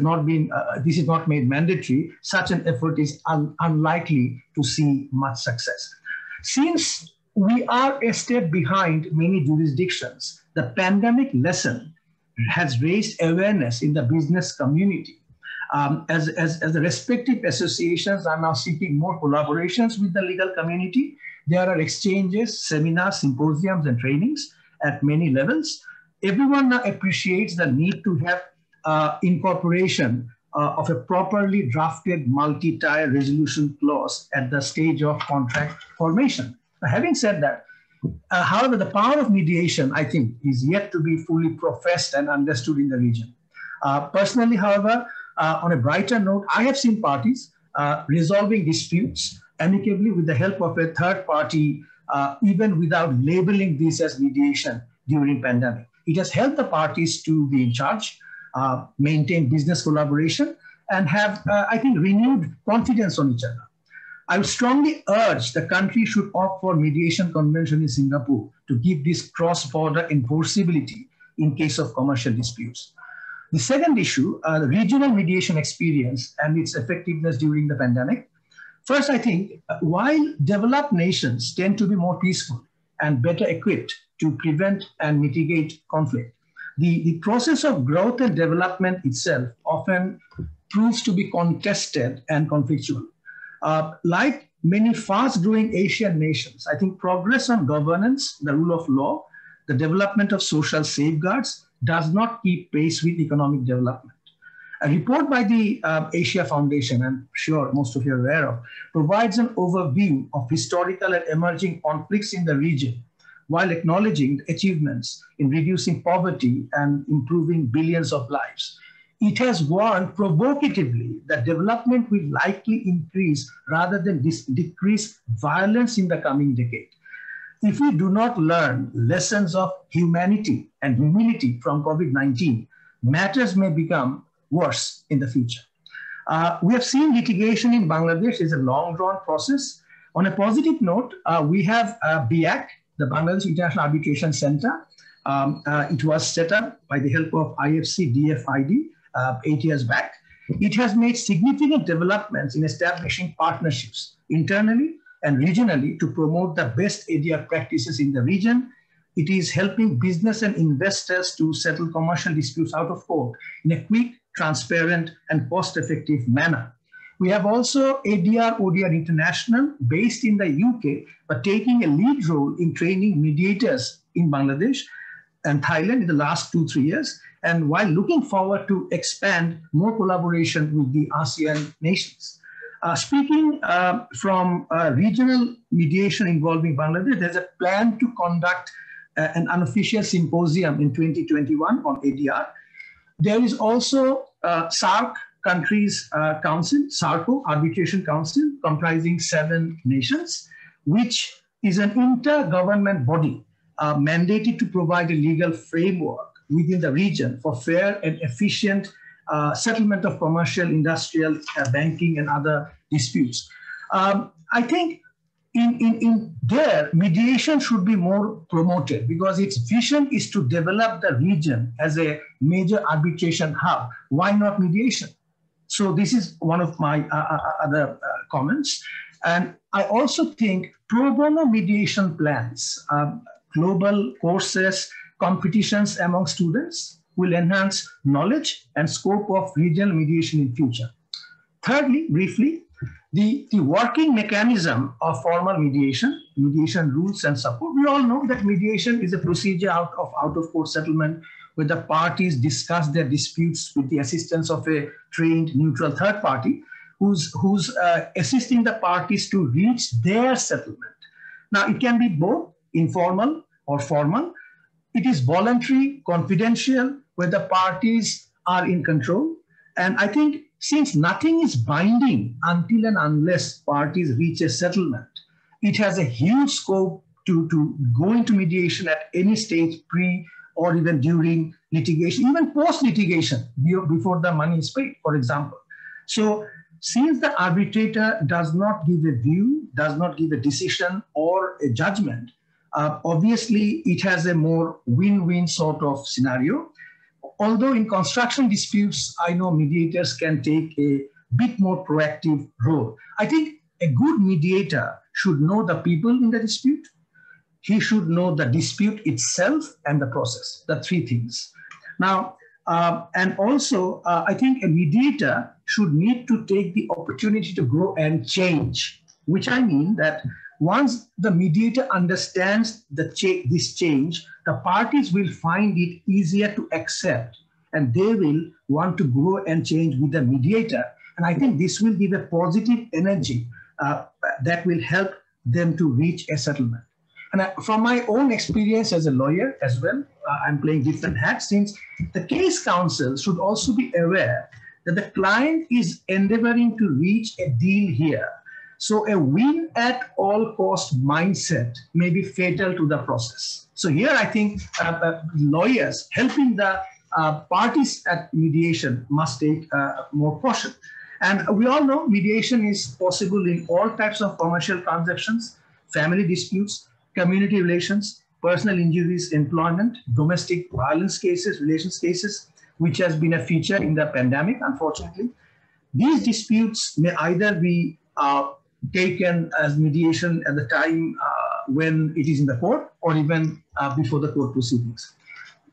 not made mandatory, such an effort is unlikely to see much success. Since we are a step behind many jurisdictions, the pandemic lesson has raised awareness in the business community. As the respective associations are now seeking more collaborations with the legal community, there are exchanges, seminars, symposiums, and trainings at many levels. Everyone now appreciates the need to have incorporation of a properly drafted multi-tier resolution clause at the stage of contract formation. Now, having said that, however, the power of mediation, I think, is yet to be fully professed and understood in the region. Personally, however, on a brighter note, I have seen parties resolving disputes amicably with the help of a third party, even without labeling this as mediation during pandemic. It has helped the parties to be in charge, maintain business collaboration, and have, I think, renewed confidence on each other. I would strongly urge the country should opt for mediation convention in Singapore to give this cross-border enforceability in case of commercial disputes. The second issue, the regional mediation experience and its effectiveness during the pandemic. First, I think while developed nations tend to be more peaceful and better equipped to prevent and mitigate conflict, the process of growth and development itself often proves to be contested and conflictual. Like many fast-growing Asian nations, I think progress on governance, the rule of law, the development of social safeguards does not keep pace with economic development. A report by the Asia Foundation, I'm sure most of you are aware of, provides an overview of historical and emerging conflicts in the region, while acknowledging the achievements in reducing poverty and improving billions of lives. It has warned provocatively that development will likely increase rather than decrease violence in the coming decade. If we do not learn lessons of humanity and humility from COVID-19, matters may become worse in the future. We have seen litigation in Bangladesh is a long-drawn process. On a positive note, we have BIAC, the Bangladesh International Arbitration Center. It was set up by the help of IFC DFID 8 years back. It has made significant developments in establishing partnerships internally and regionally to promote the best ADR practices in the region. It is helping business and investors to settle commercial disputes out of court in a quick, transparent, and cost-effective manner. We have also ADR ODR International based in the UK, but taking a lead role in training mediators in Bangladesh and Thailand in the last 2-3 years, and while looking forward to expand more collaboration with the ASEAN nations. Speaking from regional mediation involving Bangladesh, there's a plan to conduct an unofficial symposium in 2021 on ADR. There is also SARC countries council, SARCO, Arbitration Council, comprising 7 nations, which is an intergovernment body mandated to provide a legal framework within the region for fair and efficient settlement of commercial, industrial, banking, and other disputes. I think in there, mediation should be more promoted because its vision is to develop the region as a major arbitration hub. Why not mediation? So this is one of my other comments. And I also think pro bono mediation plans, global courses, competitions among students will enhance knowledge and scope of regional mediation in future. Thirdly, briefly, the working mechanism of formal mediation, mediation rules and support. We all know that mediation is a procedure out of court settlement where the parties discuss their disputes with the assistance of a trained neutral third party who's assisting the parties to reach their settlement. Now, it can be both informal or formal. It is voluntary, confidential, where the parties are in control. And I think since nothing is binding until and unless parties reach a settlement, it has a huge scope to go into mediation at any stage, pre or even during litigation, even post-litigation, before the money is paid, for example. So since the arbitrator does not give a view, does not give a decision or a judgment, obviously it has a more win-win sort of scenario. Although in construction disputes, I know mediators can take a bit more proactive role. I think a good mediator should know the people in the dispute. He should know the dispute itself and the process, the 3 things. Now, and also, I think a mediator should need to take the opportunity to grow and change, which I mean that once the mediator understands this change, the parties will find it easier to accept and they will want to grow and change with the mediator. And I think this will give a positive energy that will help them to reach a settlement. And from my own experience as a lawyer as well, I'm playing different hats, since the case counsel should also be aware that the client is endeavoring to reach a deal here. So a win at all cost mindset may be fatal to the process. So here I think lawyers helping the parties at mediation must take more caution. And we all know mediation is possible in all types of commercial transactions, family disputes, community relations, personal injuries, employment, domestic violence cases, relations cases, which has been a feature in the pandemic, unfortunately. These disputes may either be taken as mediation at the time when it is in the court or even before the court proceedings.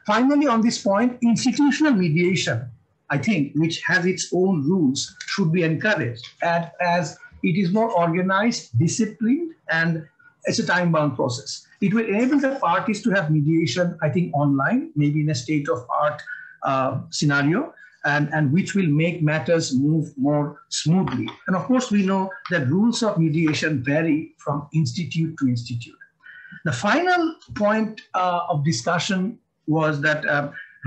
Finally, on this point, institutional mediation, I think, which has its own rules, should be encouraged as it is more organized, disciplined, and it's a time-bound process. It will enable the parties to have mediation, I think, online, maybe in a state-of-art scenario, and which will make matters move more smoothly. And of course, we know that rules of mediation vary from institute to institute. The final point of discussion was that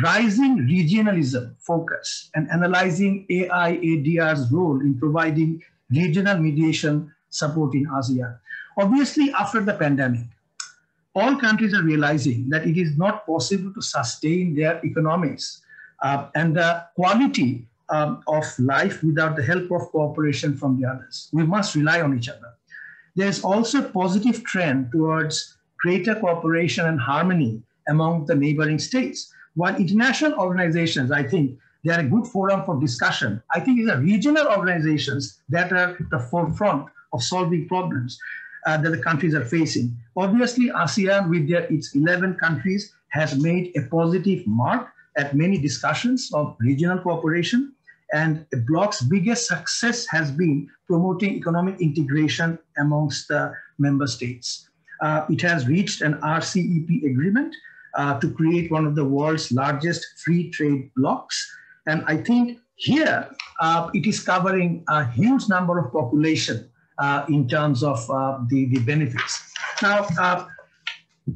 rising regionalism focus and analyzing AIADR's role in providing regional mediation support in ASEAN. Obviously, after the pandemic, all countries are realizing that it is not possible to sustain their economies and the quality of life without the help of cooperation from the others. We must rely on each other. There's also a positive trend towards greater cooperation and harmony among the neighboring states. While international organizations, I think, they are a good forum for discussion. I think it's the regional organizations that are at the forefront of solving problems that the countries are facing. Obviously, ASEAN, with its 11 countries, has made a positive mark at many discussions of regional cooperation. And the bloc's biggest success has been promoting economic integration amongst the member states. It has reached an RCEP agreement to create one of the world's largest free trade blocs. And I think here it is covering a huge number of population in terms of the benefits. Now,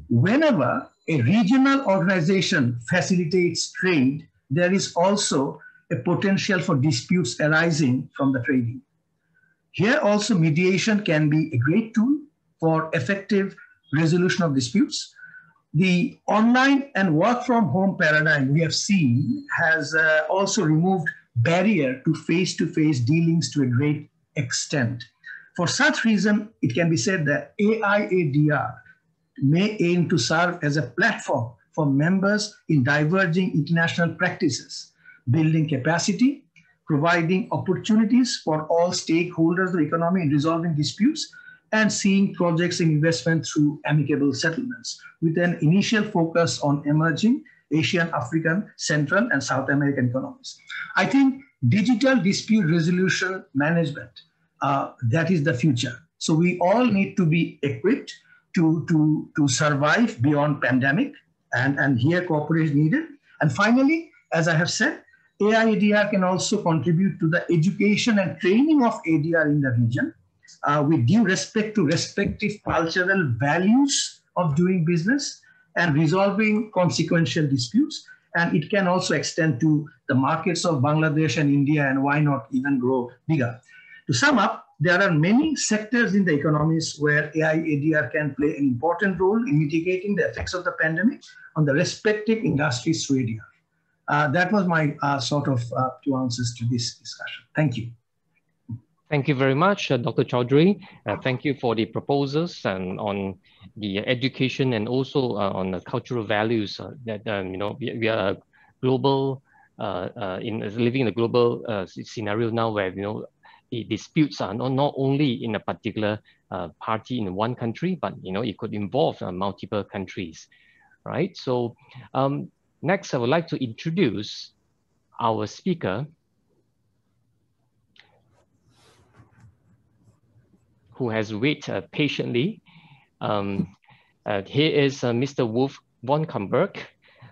whenever a regional organization facilitates trade, there is also a potential for disputes arising from the trading. Here also mediation can be a great tool for effective resolution of disputes. The online and work from home paradigm we have seen has also removed barrier to face-to-face dealings to a great extent. For such reason, it can be said that AIADR may aim to serve as a platform for members in diverging international practices, building capacity, providing opportunities for all stakeholders of the economy in resolving disputes, and seeing projects and investment through amicable settlements, with an initial focus on emerging Asian, African, Central, and South American economies. I think digital dispute resolution management, that is the future. So we all need to be equipped to survive beyond pandemic, and here cooperation needed. And finally, as I have said, AIADR can also contribute to the education and training of ADR in the region with due respect to respective cultural values of doing business and resolving consequential disputes. And it can also extend to the markets of Bangladesh and India, and why not even grow bigger. To sum up, there are many sectors in the economies where AIADR can play an important role in mitigating the effects of the pandemic on the respective industries through ADR. That was my sort of two answers to this discussion. Thank you. Thank you very much, Dr. Choudhury. Thank you for the proposals and on the education and also on the cultural values that you know, we are global living in a global scenario now, where you know the disputes are not only in a particular party in one country, but you know it could involve multiple countries, right? So next, I would like to introduce our speaker, who has waited patiently. Here is Mr. Wolf von Kumberg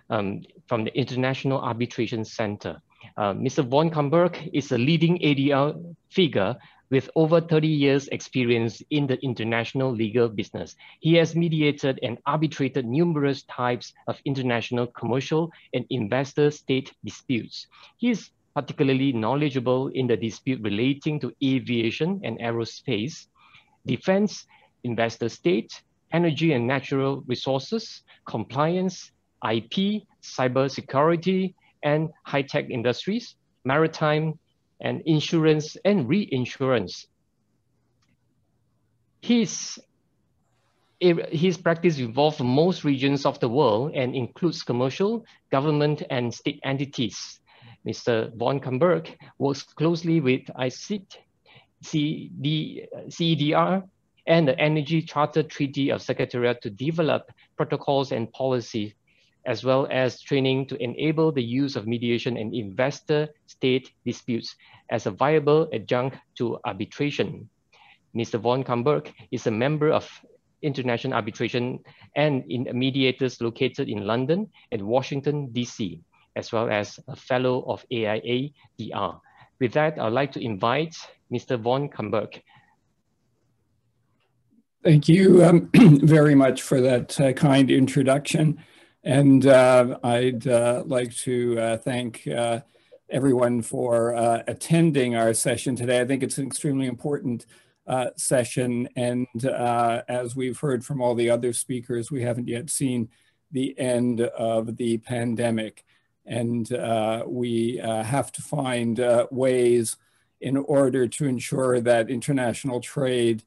from the International Arbitration Center. Mr. von Kumberg is a leading ADR figure with over 30 years experience in the international legal business. He has mediated and arbitrated numerous types of international commercial and investor-state disputes. He is particularly knowledgeable in the dispute relating to aviation and aerospace, defense, investor-state, energy and natural resources, compliance, IP, cybersecurity, and high-tech industries, maritime, and insurance and reinsurance. His practice involves most regions of the world and includes commercial, government, and state entities. Mr. von Kumberg works closely with CEDR and the Energy Charter Treaty of Secretariat to develop protocols and policy, as well as training to enable the use of mediation and investor-state disputes as a viable adjunct to arbitration. Mr. von Kumberg is a member of International Arbitration and in mediators located in London and Washington, DC, as well as a fellow of AIADR. With that, I'd like to invite Mr. von Kumberg. Thank you very much for that kind introduction. And I'd like to thank everyone for attending our session today. I think it's an extremely important session. And as we've heard from all the other speakers, we haven't yet seen the end of the pandemic. And we have to find ways in order to ensure that international trade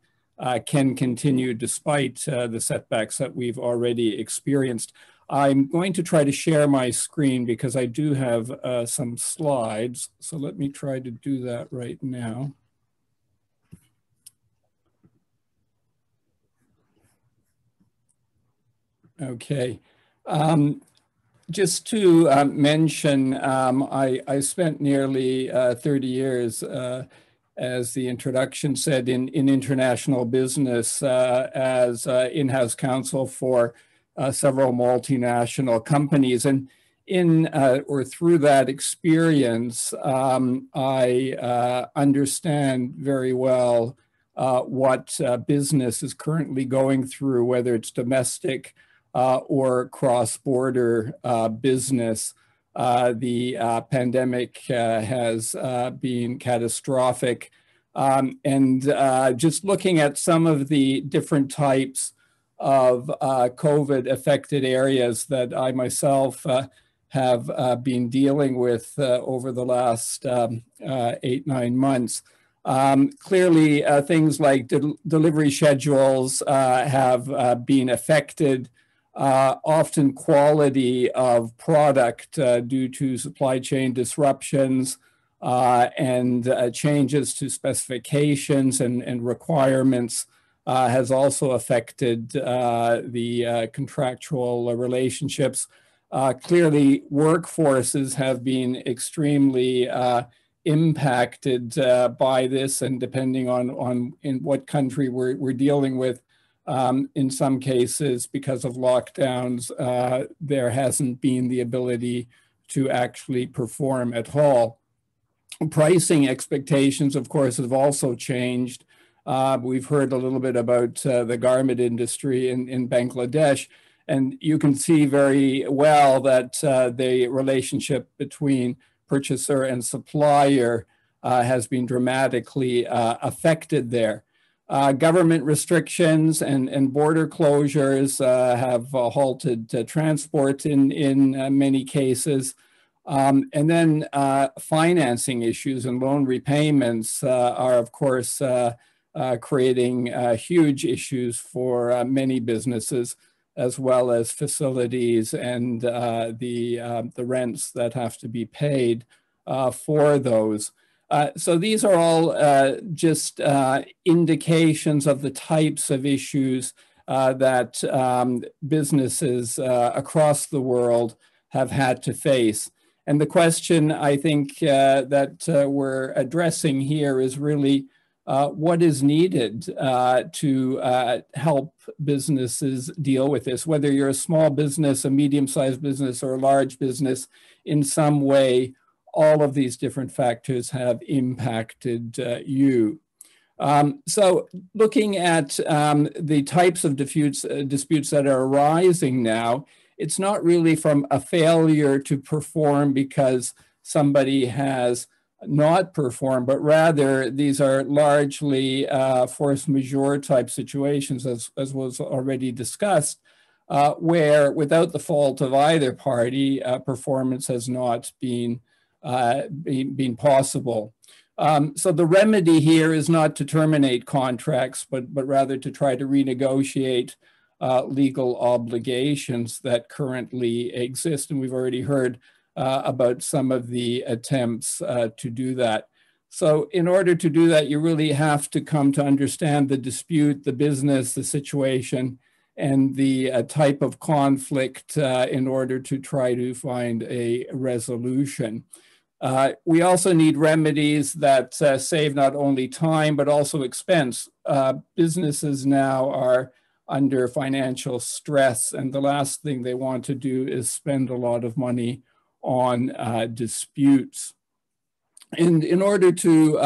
can continue despite the setbacks that we've already experienced. I'm going to try to share my screen because I do have some slides. So let me try to do that right now. Okay. Just to mention, I spent nearly 30 years, as the introduction said, in international business as in-house counsel for several multinational companies. And in or through that experience, I understand very well what business is currently going through, whether it's domestic or cross-border business. The pandemic has been catastrophic. And just looking at some of the different types of COVID-affected areas that I myself have been dealing with over the last 8-9 months. Clearly, things like delivery schedules have been affected. Often quality of product due to supply chain disruptions and changes to specifications and requirements has also affected the contractual relationships. Clearly, workforces have been extremely impacted by this, and depending on in what country we're dealing with, in some cases, because of lockdowns, there hasn't been the ability to actually perform at all. Pricing expectations, of course, have also changed. We've heard a little bit about the garment industry in Bangladesh, and you can see very well that the relationship between purchaser and supplier has been dramatically affected there. Government restrictions and border closures have halted transport in many cases. And then financing issues and loan repayments are, of course, creating huge issues for many businesses, as well as facilities and the rents that have to be paid for those. So these are all just indications of the types of issues that businesses across the world have had to face. And the question I think that we're addressing here is really what is needed to help businesses deal with this, whether you're a small business, a medium-sized business, or a large business. In some way, all of these different factors have impacted you. So looking at the types of disputes that are arising now, it's not really from a failure to perform because somebody has not performed, but rather these are largely force majeure type situations, as was already discussed, where without the fault of either party, performance has not been possible. So the remedy here is not to terminate contracts, but rather to try to renegotiate legal obligations that currently exist. And we've already heard about some of the attempts to do that. So in order to do that, you really have to come to understand the dispute, the business, the situation, and the type of conflict in order to try to find a resolution. We also need remedies that save not only time, but also expense. Businesses now are under financial stress, and the last thing they want to do is spend a lot of money on disputes. And in order to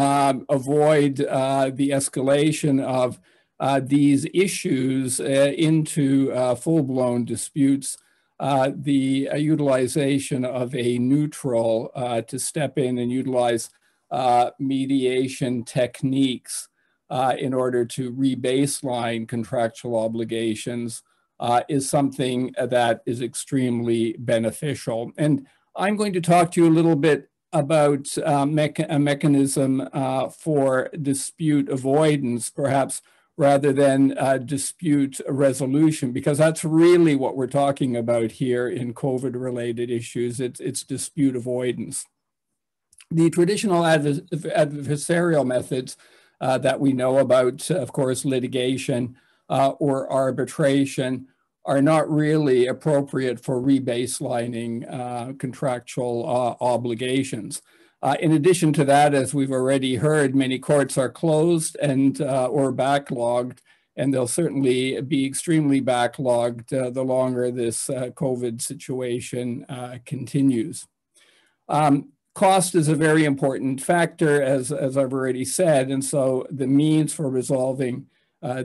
avoid the escalation of these issues into full-blown disputes, the utilization of a neutral to step in and utilize mediation techniques in order to re-baseline contractual obligations is something that is extremely beneficial. And I'm going to talk to you a little bit about a mechanism for dispute avoidance, perhaps, rather than dispute resolution, because that's really what we're talking about here in COVID-related issues. It's dispute avoidance. The traditional adversarial methods that we know about, of course, litigation or arbitration, are not really appropriate for rebaselining contractual obligations. In addition to that, as we've already heard, many courts are closed and or backlogged, and they'll certainly be extremely backlogged the longer this COVID situation continues. Cost is a very important factor, as I've already said, and so the means for resolving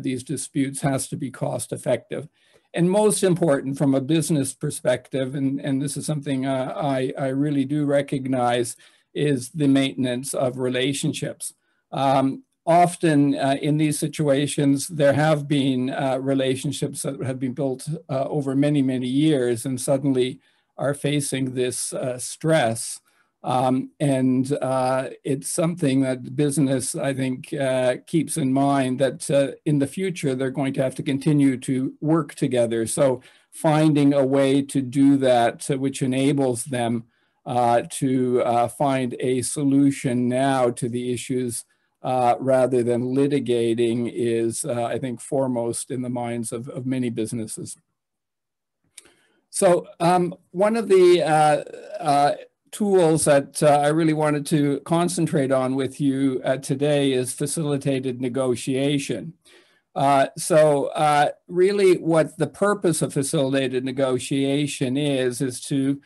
these disputes has to be cost effective. And most important from a business perspective, and this is something I really do recognize, is the maintenance of relationships. Often in these situations, there have been relationships that have been built over many, many years and suddenly are facing this stress. It's something that business, I think, keeps in mind that in the future, they're going to have to continue to work together. So finding a way to do that, which enables them to find a solution now to the issues rather than litigating is, I think, foremost in the minds of many businesses. So one of the tools that I really wanted to concentrate on with you today is facilitated negotiation. Really what the purpose of facilitated negotiation is to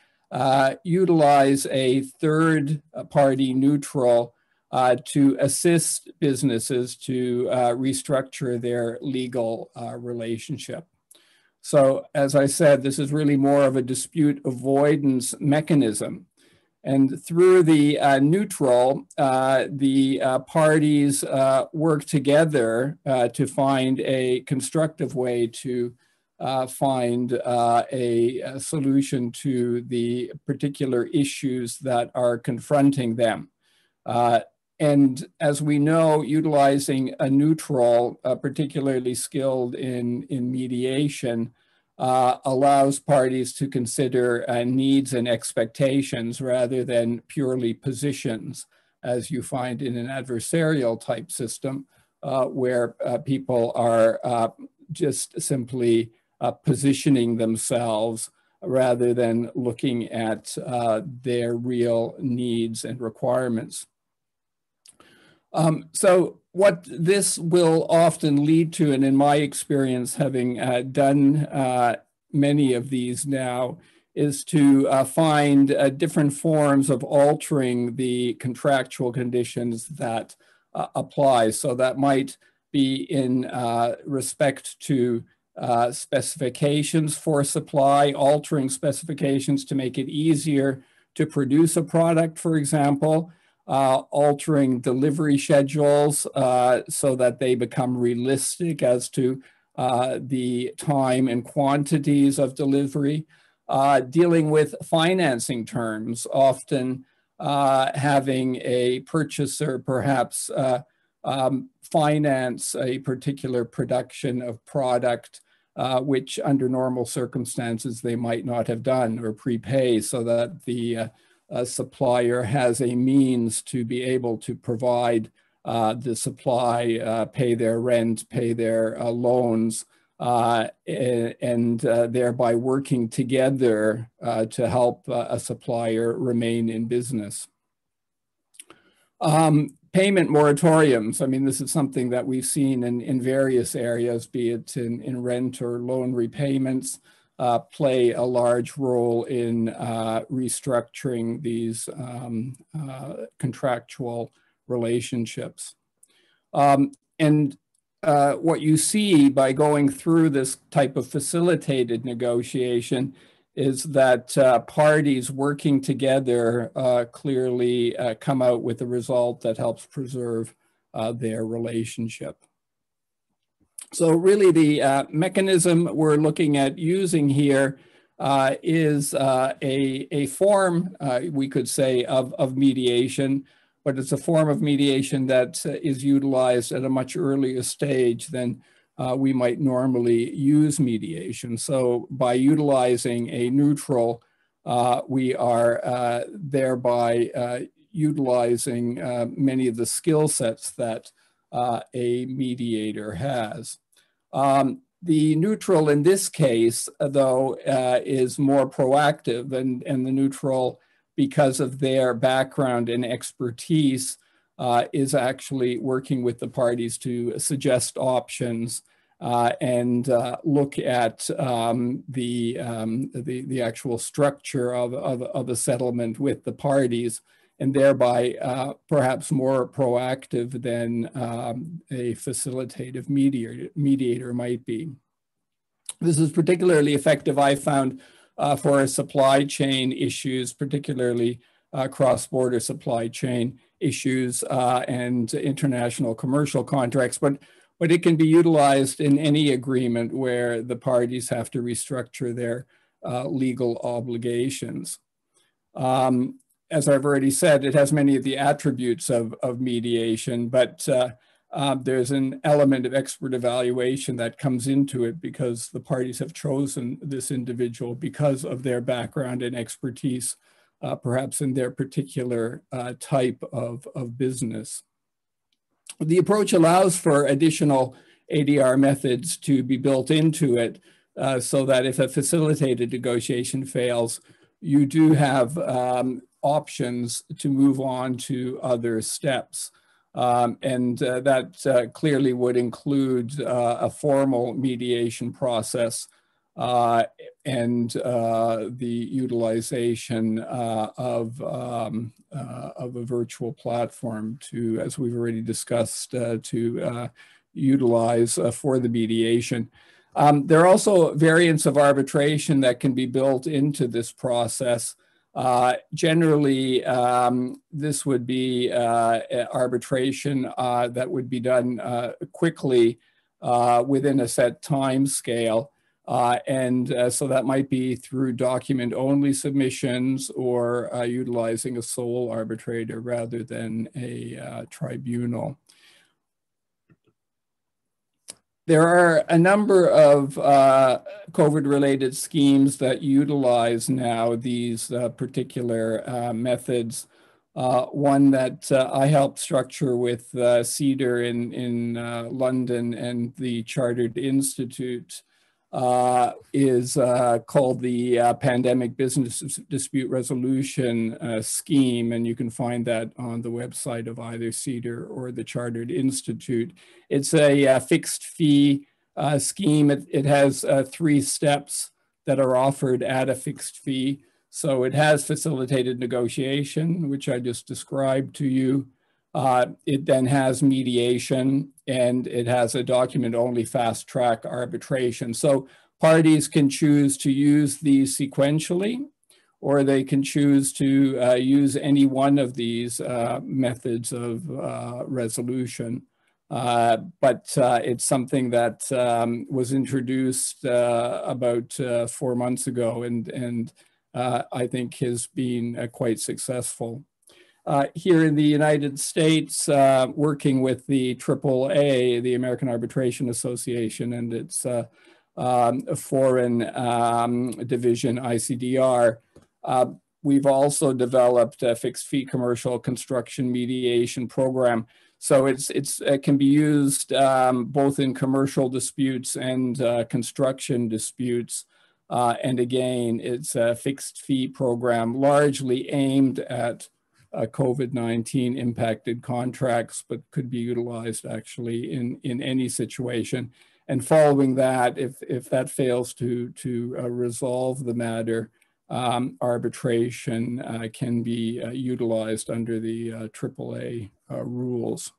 utilize a third party neutral to assist businesses to restructure their legal relationship. So as I said, this is really more of a dispute avoidance mechanism. And through the neutral, the parties work together to find a constructive way to find a solution to the particular issues that are confronting them. And as we know, utilizing a neutral, particularly skilled in mediation, allows parties to consider needs and expectations rather than purely positions, as you find in an adversarial type system where people are just simply positioning themselves rather than looking at their real needs and requirements. So what this will often lead to, and in my experience, having done many of these now, is to find different forms of altering the contractual conditions that apply. So that might be in respect to specifications for supply, altering specifications to make it easier to produce a product, for example. Altering delivery schedules so that they become realistic as to the time and quantities of delivery, dealing with financing terms, often having a purchaser perhaps finance a particular production of product which under normal circumstances they might not have done, or prepay so that the supplier has a means to be able to provide the supply, pay their rent, pay their loans, and thereby working together to help a supplier remain in business. Payment moratoriums, I mean, this is something that we've seen in various areas, be it in rent or loan repayments. Play a large role in restructuring these contractual relationships. And what you see by going through this type of facilitated negotiation is that parties working together clearly come out with a result that helps preserve their relationship. So really the mechanism we're looking at using here is a form, we could say, of mediation, but it's a form of mediation that is utilized at a much earlier stage than we might normally use mediation. So by utilizing a neutral, we are thereby utilizing many of the skill sets that a mediator has. The neutral in this case, though, is more proactive, and the neutral, because of their background and expertise, is actually working with the parties to suggest options and look at the actual structure of a settlement with the parties, and thereby perhaps more proactive than a facilitative mediator might be. This is particularly effective, I found, for supply chain issues, particularly cross-border supply chain issues and international commercial contracts, but it can be utilized in any agreement where the parties have to restructure their legal obligations. As I've already said, it has many of the attributes of mediation, but there's an element of expert evaluation that comes into it because the parties have chosen this individual because of their background and expertise, perhaps in their particular type of business. The approach allows for additional ADR methods to be built into it so that if a facilitated negotiation fails, you do have options to move on to other steps. That clearly would include a formal mediation process and the utilization of a virtual platform to, as we've already discussed, to utilize for the mediation. There are also variants of arbitration that can be built into this process. Generally, this would be arbitration that would be done quickly within a set time scale. So that might be through document-only submissions or utilizing a sole arbitrator rather than a tribunal. There are a number of COVID-related schemes that utilize now these particular methods. One that I helped structure with CEDAR in London and the Chartered Institute is called the Pandemic Business Dispute Resolution Scheme, and you can find that on the website of either CEDAR or the Chartered Institute. It's a fixed fee scheme. It has 3 steps that are offered at a fixed fee. So it has facilitated negotiation, which I just described to you. It then has mediation, and it has a document-only fast-track arbitration. So parties can choose to use these sequentially, or they can choose to use any one of these methods of resolution. But it's something that was introduced about 4 months ago, and I think has been quite successful. Here in the United States, working with the AAA, the American Arbitration Association, and its foreign division, ICDR, we've also developed a fixed fee commercial construction mediation program. So it can be used both in commercial disputes and construction disputes. And again, it's a fixed fee program largely aimed at COVID-19 impacted contracts, but could be utilized actually in any situation. And following that, if that fails to resolve the matter, arbitration can be utilized under the AAA rules.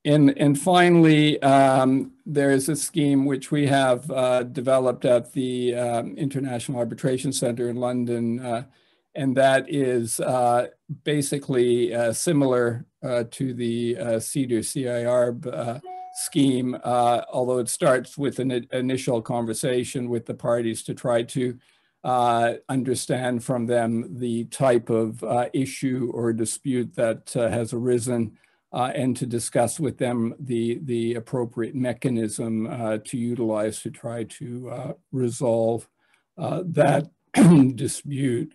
And finally, there is a scheme which we have developed at the International Arbitration Center in London, and that is basically similar to the CIRB scheme, although it starts with an initial conversation with the parties to try to understand from them the type of issue or dispute that has arisen, and to discuss with them the appropriate mechanism to utilize to try to resolve that dispute.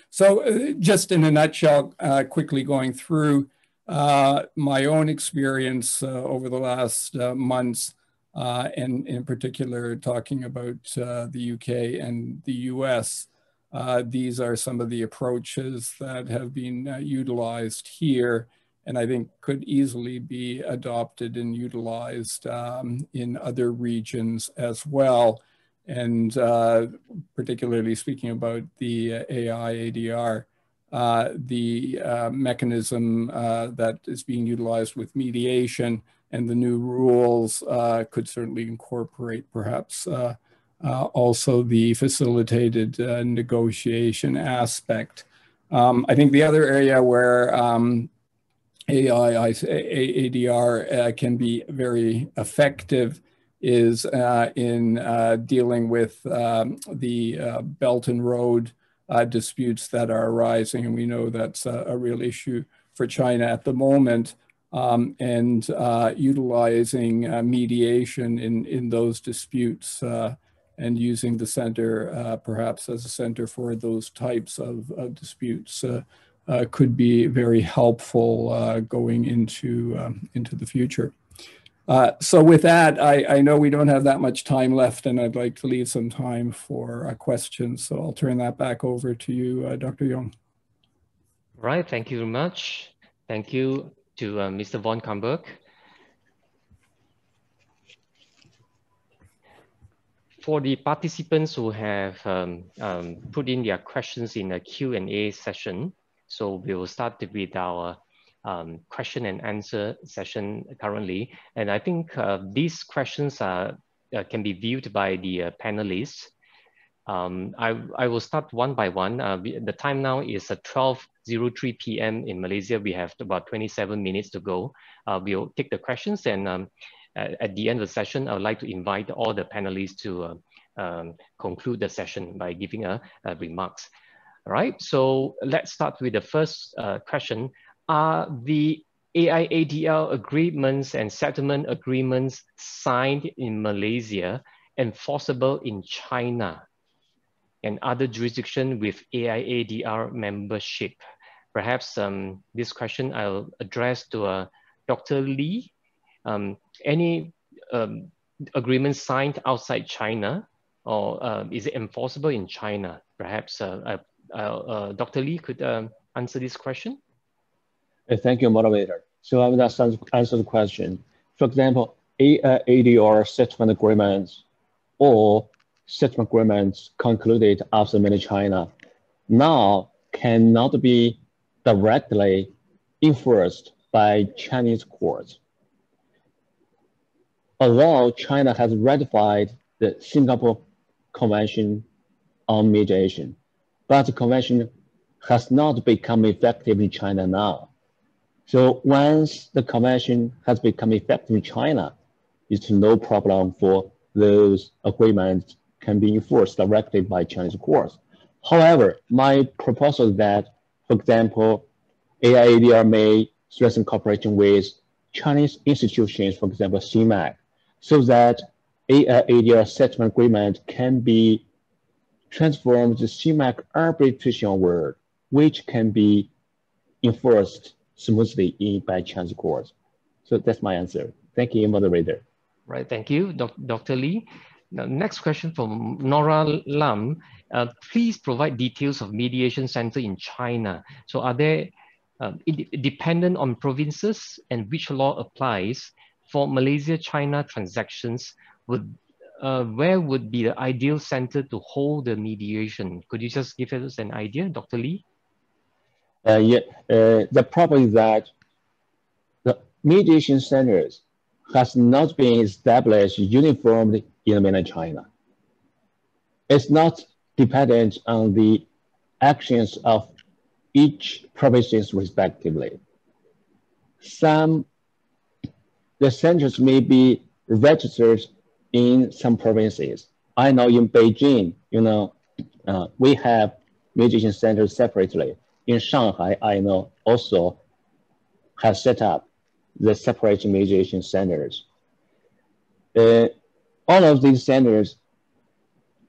So just in a nutshell, quickly going through my own experience over the last months, and in particular talking about the UK and the US. These are some of the approaches that have been utilized here, and I think could easily be adopted and utilized in other regions as well. And particularly speaking about the AIADR, the mechanism that is being utilized with mediation and the new rules could certainly incorporate perhaps also the facilitated negotiation aspect. I think the other area where AIADR can be very effective is in dealing with the Belt and Road disputes that are arising. And we know that's a real issue for China at the moment, and utilizing mediation in those disputes and using the center perhaps as a center for those types of disputes could be very helpful going into the future. So with that, I know we don't have that much time left, and I'd like to leave some time for questions. So I'll turn that back over to you, Dr. Yong. Right, thank you very much. Thank you to Mr. von Kumberg. For the participants who have put in their questions in a Q&A session, so we will start with our question and answer session currently. And I think these questions are, can be viewed by the panelists. I will start one by one. The time now is 12:03 p.m. in Malaysia. We have about 27 minutes to go. We'll take the questions, and at the end of the session, I would like to invite all the panelists to conclude the session by giving remarks. All right, so let's start with the first question. Are the AIADR agreements and settlement agreements signed in Malaysia enforceable in China and other jurisdictions with AIADR membership? Perhaps this question I'll address to Dr. Lee. Any agreements signed outside China, or is it enforceable in China? Perhaps Dr. Lee could answer this question. Thank you, moderator. So I will answer the question. For example, AIADR settlement agreements or settlement agreements concluded after mainland China now cannot be directly enforced by Chinese courts. Although China has ratified the Singapore Convention on Mediation, but the convention has not become effective in China now. So once the convention has become effective in China, it's no problem for those agreements can be enforced directly by Chinese courts. However, my proposal is that, for example, AIADR may strengthen cooperation with Chinese institutions, for example, CMAC, so that AIADR settlement agreement can be transformed to CMAC arbitration award, which can be enforced smoothly by Chinese courts. So that's my answer. Thank you, moderator. Right, thank you, Dr. Lee. Now, next question from Nora Lam. Please provide details of mediation center in China. So are they dependent on provinces, and which law applies? For Malaysia-China transactions, where would be the ideal center to hold the mediation? Could you just give us an idea, Dr. Lee? The problem is that mediation centers has not been established uniformly in mainland China. It's not dependent on the actions of each provinces respectively. The centers may be registered in some provinces. I know in Beijing, we have mediation centers separately. In Shanghai, I know also has set up the separate mediation centers. All of these centers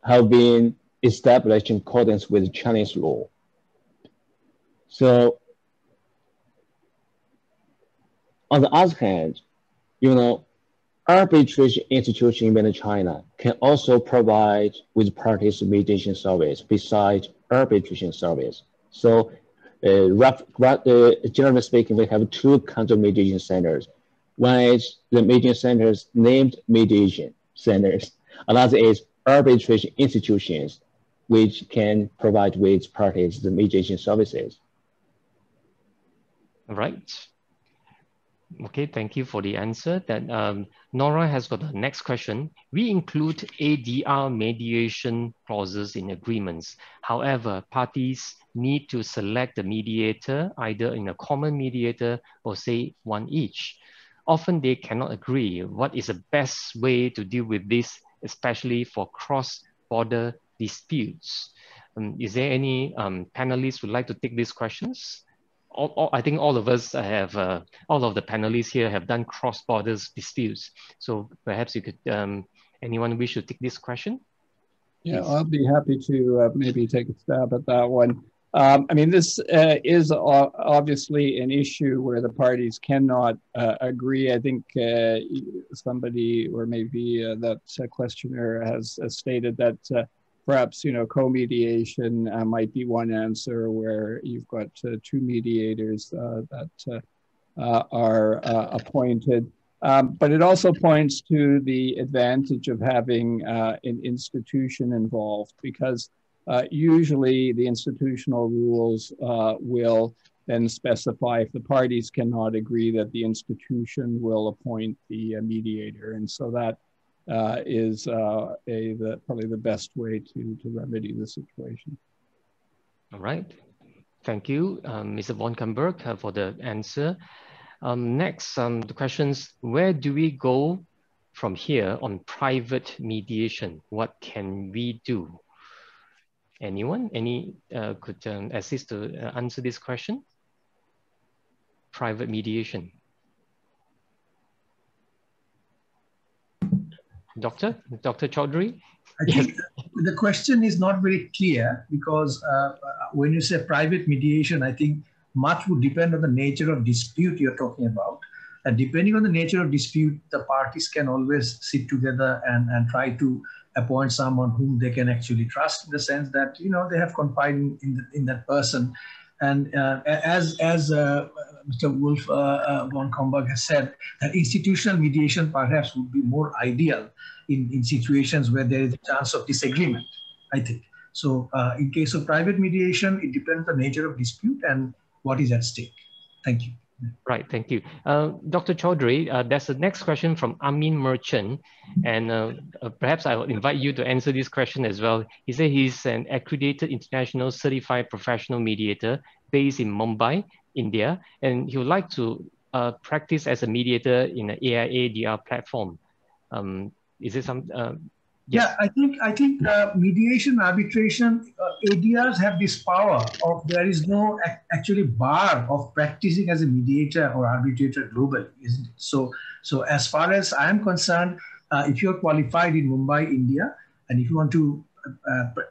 have been established in accordance with Chinese law. So on the other hand, arbitration institution in mainland China can also provide with parties mediation service besides arbitration service. So generally speaking, we have two kinds of mediation centers. One is the mediation centers named mediation centers. Another is arbitration institutions, which can provide with parties the mediation services. All right. Okay, thank you for the answer. That Nora has got the next question. We include ADR mediation clauses in agreements. However, parties need to select the mediator either in a common mediator or say one each. Often they cannot agree. What is the best way to deal with this, especially for cross-border disputes? Is there any panelists who would like to take these questions? I think all of us have, all of the panelists here have done cross-border disputes. So perhaps you could, anyone wish to take this question? Yeah, I'll be happy to maybe take a stab at that one. I mean, this is obviously an issue where the parties cannot agree. I think somebody, or maybe that questioner has stated that perhaps, co-mediation might be one answer where you've got two mediators that are appointed. But it also points to the advantage of having an institution involved, because usually the institutional rules will then specify if the parties cannot agree that the institution will appoint the mediator. And so that is probably the best way to remedy the situation. All right. Thank you, Mr. von Kumberg, for the answer. Next, the questions, where do we go from here on private mediation? What can we do? Anyone? Could assist to answer this question? Private mediation. Dr. Choudhury? I think the question is not very clear, because when you say private mediation, I think much would depend on the nature of dispute you're talking about. And depending on the nature of dispute, the parties can always sit together and try to appoint someone whom they can actually trust, in the sense that, they have confided in that person. And as Mr. Wolf von Kumberg has said, that institutional mediation perhaps would be more ideal in situations where there is a chance of disagreement, I think. So in case of private mediation, it depends on the nature of dispute and what is at stake. Thank you. Right, thank you. Dr. Choudhury, there's the next question from Amin Merchant, and perhaps I will invite you to answer this question as well. He said he's an accredited international certified professional mediator based in Mumbai, India, and he would like to practice as a mediator in an AIADR platform. Is it some? Yeah, I think mediation, arbitration, ADRs have this power of, there is no actually bar of practicing as a mediator or arbitrator globally, isn't it? So as far as I am concerned, if you're qualified in Mumbai, India, and if you want to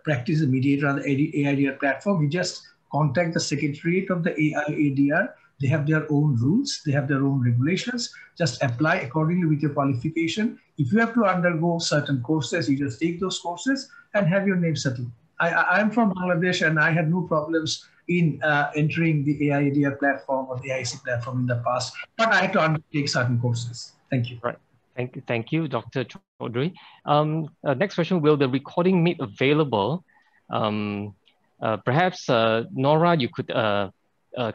practice a mediator on the AIADR platform, you just contact the secretariat of the AIADR. They have their own rules, they have their own regulations. Just apply accordingly with your qualification. If you have to undergo certain courses, you just take those courses and have your name settled. I am from Bangladesh, and I had no problems in entering the AIADR platform or the AIC platform in the past, but I had to undertake certain courses. Thank you. Right. Thank you, Dr. Choudhury. Next question, will the recording made available? Perhaps, Nora, you could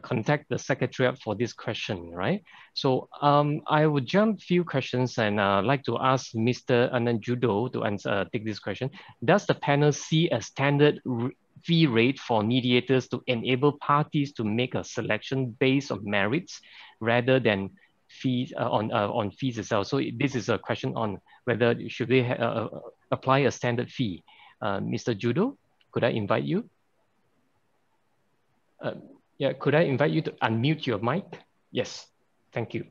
contact the Secretariat for this question, right? So I would jump few questions and like to ask Mr. Anand Juddoo to answer, take this question. Does the panel see a standard fee rate for mediators to enable parties to make a selection based on merits rather than fees on fees itself? So this is a question on whether should they apply a standard fee. Mr. Juddoo, could I invite you? Yeah, could I invite you to unmute your mic? Yes, thank you.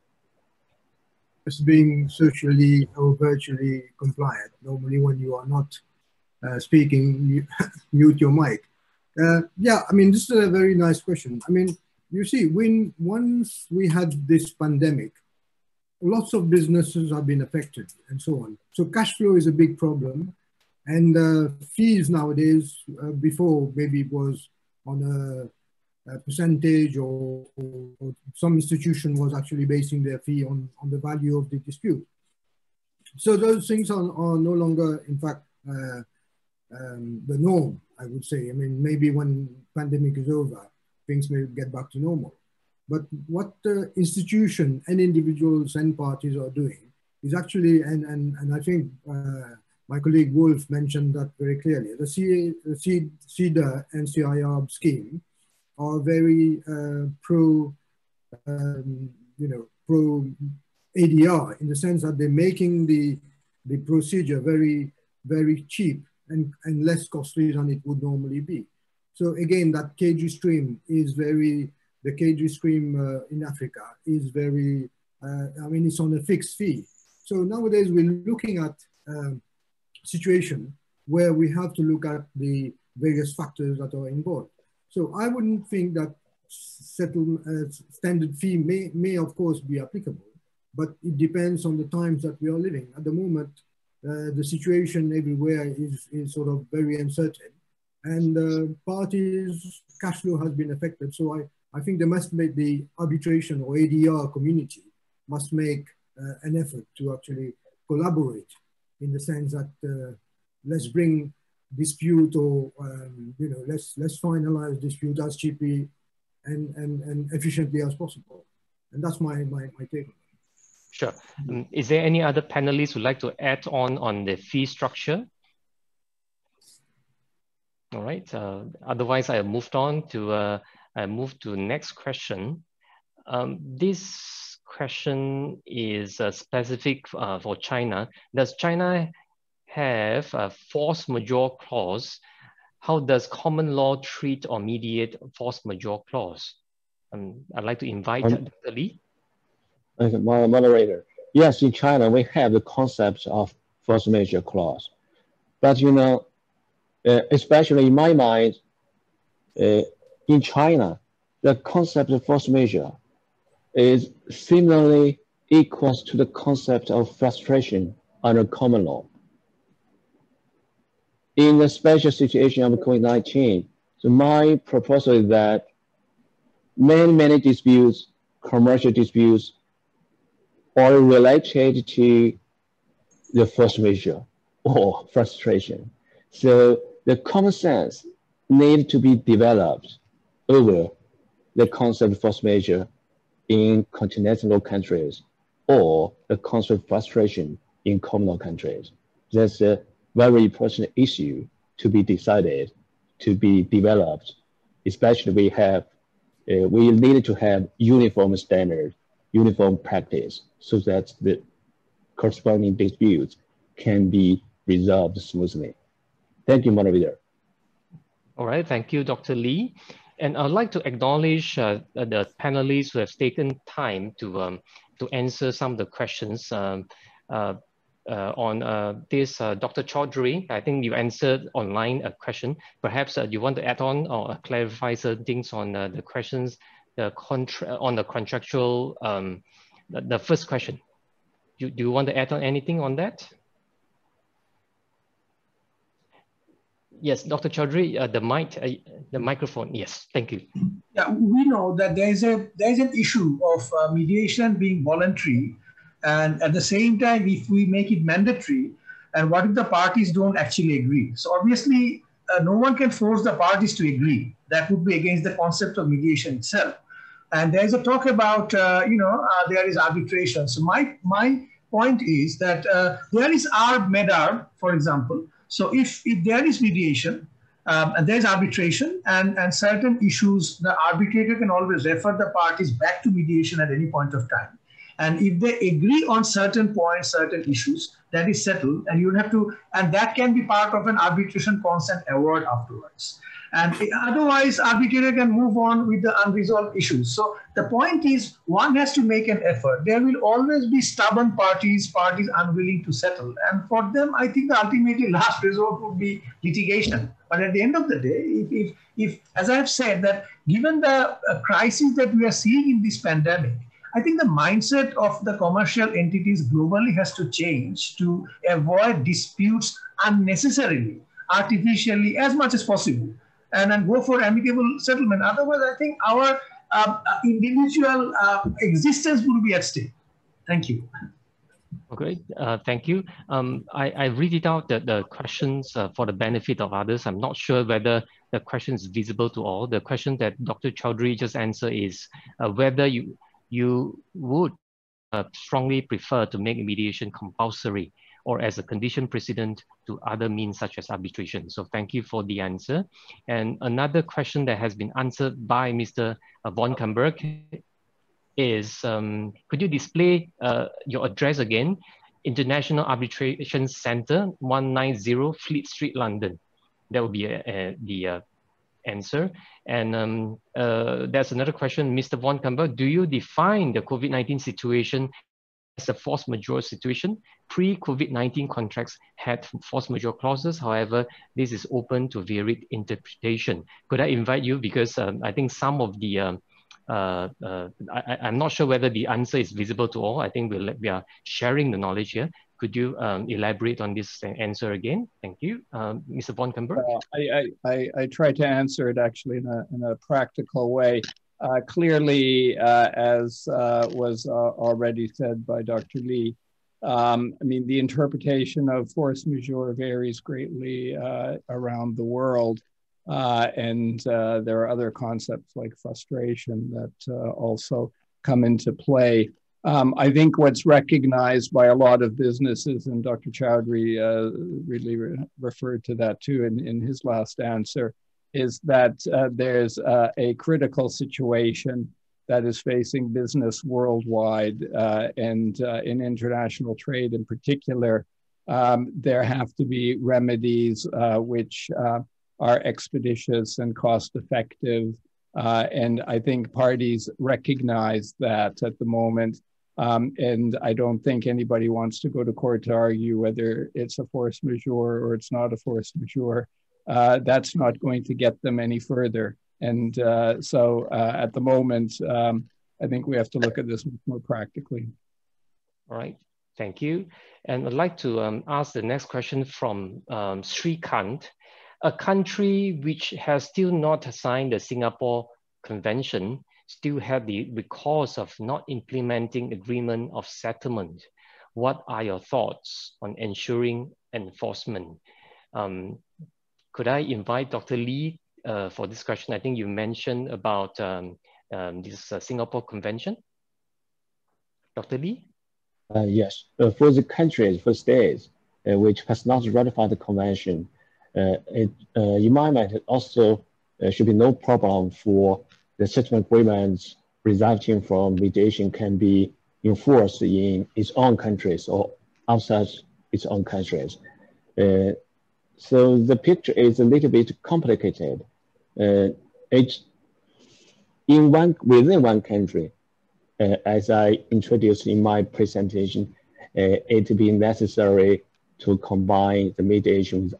It's being socially or virtually compliant. Normally when you are not speaking, you mute your mic. Yeah, I mean, this is a very nice question. I mean, you see, once we had this pandemic, lots of businesses have been affected and so on. So cash flow is a big problem. And fees nowadays, before maybe it was on a percentage or some institution was actually basing their fee on the value of the dispute. So those things are no longer, in fact, the norm, I would say. I mean, maybe when pandemic is over, things may get back to normal. But what the institution and individuals and parties are doing is actually, and I think my colleague Wolf mentioned that very clearly, the CEDA and CIRB scheme are very pro ADR, in the sense that they're making the procedure very, very cheap and less costly than it would normally be. So again, that KG stream is very, the KG stream in Africa is very, I mean, it's on a fixed fee. So nowadays we're looking at situation where we have to look at the various factors that are involved. So I wouldn't think that standard fee may of course be applicable, but it depends on the times that we are living. At the moment, the situation everywhere is sort of very uncertain, and parties' cash flow has been affected. So I think they must make the arbitration or ADR community must make an effort to actually collaborate, in the sense that let's bring dispute or let's finalize dispute as cheaply and efficiently as possible. And that's my take. Sure. Is there any other panelists who'd like to add on the fee structure? All right. Otherwise, I moved on to I move to next question. This question is specific for China. Does China have a force majeure clause? How does common law treat or mediate force majeure clause? I'd like to invite Dr. Lee. Moderator. Yes, in China, we have the concept of force majeure clause. But, you know, especially in my mind, in China, the concept of force majeure is similarly equals to the concept of frustration under common law. In the special situation of COVID-19, so my proposal is that many disputes, commercial disputes, are related to the force majeure or frustration. So the common sense needs to be developed over the concept of force majeure in continental countries or the concept of frustration in communal countries. That's a very important issue to be decided, to be developed. Especially we need to have uniform standard, uniform practice, so that the corresponding disputes can be resolved smoothly. Thank you, moderator. All right, thank you, Dr. Lee. And I'd like to acknowledge the panelists who have taken time to answer some of the questions on this. Dr. Choudhury, I think you answered online a question. Perhaps you want to add on or clarify certain things on the questions, on the contractual, the first question. Do you want to add on anything on that? Yes, Dr. Choudhury, the microphone. Yes, thank you. Yeah, we know that there's an issue of mediation being voluntary, and at the same time, if we make it mandatory, and what if the parties don't actually agree? So obviously, no one can force the parties to agree. That would be against the concept of mediation itself. And there's a talk about, there is arbitration. So my point is that there is ARB-MEDARB, for example. So if there is mediation, and there's arbitration, and certain issues, the arbitrator can always refer the parties back to mediation at any point of time. And if they agree on certain points, certain issues, that is settled, and you have to, and that can be part of an arbitration consent award afterwards. And otherwise, arbitrator can move on with the unresolved issues. So the point is, one has to make an effort. There will always be stubborn parties unwilling to settle. And for them, I think the ultimately last resort would be litigation. But at the end of the day, if as I've said, that given the crisis that we are seeing in this pandemic, I think the mindset of the commercial entities globally has to change to avoid disputes unnecessarily, artificially, as much as possible, and then go for amicable settlement. Otherwise, I think our individual existence will be at stake. Thank you. Okay, thank you. I read it out, the questions for the benefit of others. I'm not sure whether the question is visible to all. The question that Dr. Choudhury just answered is whether you would strongly prefer to make mediation compulsory or as a condition precedent to other means such as arbitration. So thank you for the answer. And another question that has been answered by Mr. von Kumberg is, could you display your address again? International Arbitration Center, 190 Fleet Street, London. That would be the answer. And there's another question, Mr. von Kumberg, do you define the COVID-19 situation as a force majeure situation? Pre-COVID-19 contracts had force majeure clauses. However, this is open to varied interpretation. Could I invite you, because I think some of the I'm not sure whether the answer is visible to all. I think we are sharing the knowledge here. Could you elaborate on this answer again? Thank you. Mr. von Kumberg. I tried to answer it actually in a practical way. Clearly, as was already said by Dr. Lee, I mean, the interpretation of force majeure varies greatly around the world. And there are other concepts like frustration that also come into play. I think what's recognized by a lot of businesses, and Dr. Choudhury really referred to that too in his last answer, is that there's a critical situation that is facing business worldwide and in international trade in particular. There have to be remedies which are expeditious and cost effective. And I think parties recognize that at the moment. And I don't think anybody wants to go to court to argue whether it's a force majeure or it's not a force majeure. That's not going to get them any further. And so at the moment, I think we have to look at this more practically. All right, thank you. And I'd like to ask the next question from Srikant. A country which has still not signed the Singapore Convention still have the recourse of not implementing agreement of settlement. What are your thoughts on ensuring enforcement? Could I invite Dr. Lee for this question? I think you mentioned about this Singapore Convention. Dr. Lee? Yes, for the countries, for states which has not ratified the convention, in my mind, it also should be no problem for the settlement agreements resulting from mediation can be enforced in its own countries or outside its own countries. So the picture is a little bit complicated. Within one country, as I introduced in my presentation, it be necessary to combine the mediation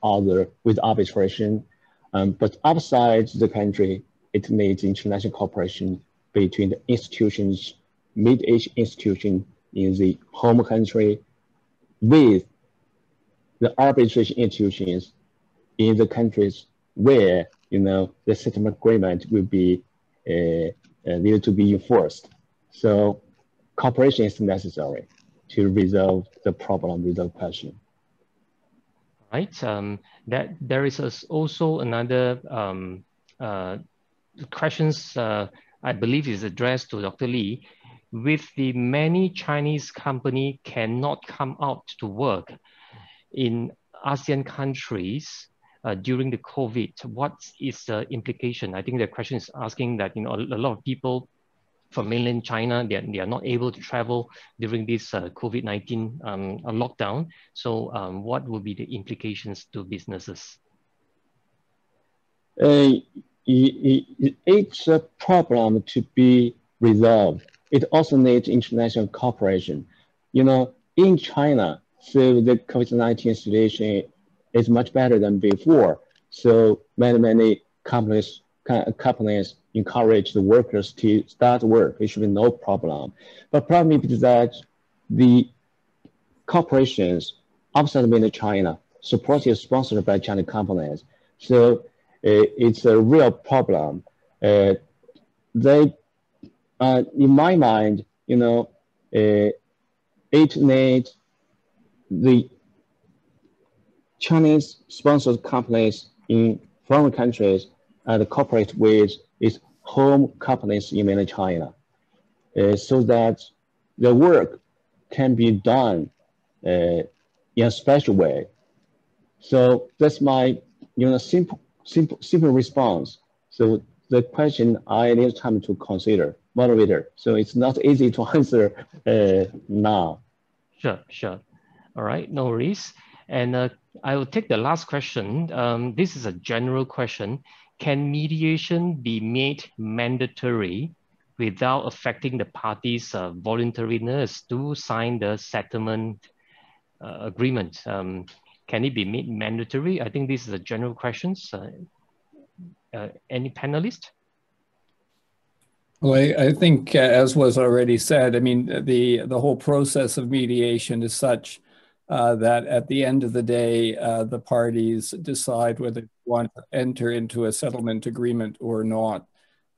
with arbitration. But outside the country, it needs international cooperation between the institutions, mediation institution in the home country with the arbitration institutions in the countries where, the settlement agreement will be needed to be enforced. So cooperation is necessary to resolve the problem, resolve the question. Right. That there is also another questions I believe is addressed to Dr. Lee. With the many Chinese company cannot come out to work in ASEAN countries during the COVID, what is the implication? I think the question is asking that, you know, a lot of people from mainland China, they are not able to travel during this COVID-19 lockdown. So what will be the implications to businesses? It's a problem to be resolved. It also needs international cooperation. You know, in China, so the COVID-19 situation is much better than before. So many companies encourage the workers to start work. It should be no problem. But problem is that the corporations outside of mainland China, supported, sponsored by Chinese companies. So it's a real problem. In my mind, you know, it needs the Chinese sponsored companies in foreign countries and cooperate with its home companies in mainland China, so that the work can be done in a special way. So that's my, you know, simple response. So the question I need time to consider, moderator. So it's not easy to answer now. Sure. All right, no worries. And I will take the last question. This is a general question. Can mediation be made mandatory without affecting the parties' voluntariness to sign the settlement agreement? Can it be made mandatory? I think this is a general question. Any panelist? Well, I think, as was already said, I mean, the whole process of mediation is such that at the end of the day, the parties decide whether they want to enter into a settlement agreement or not.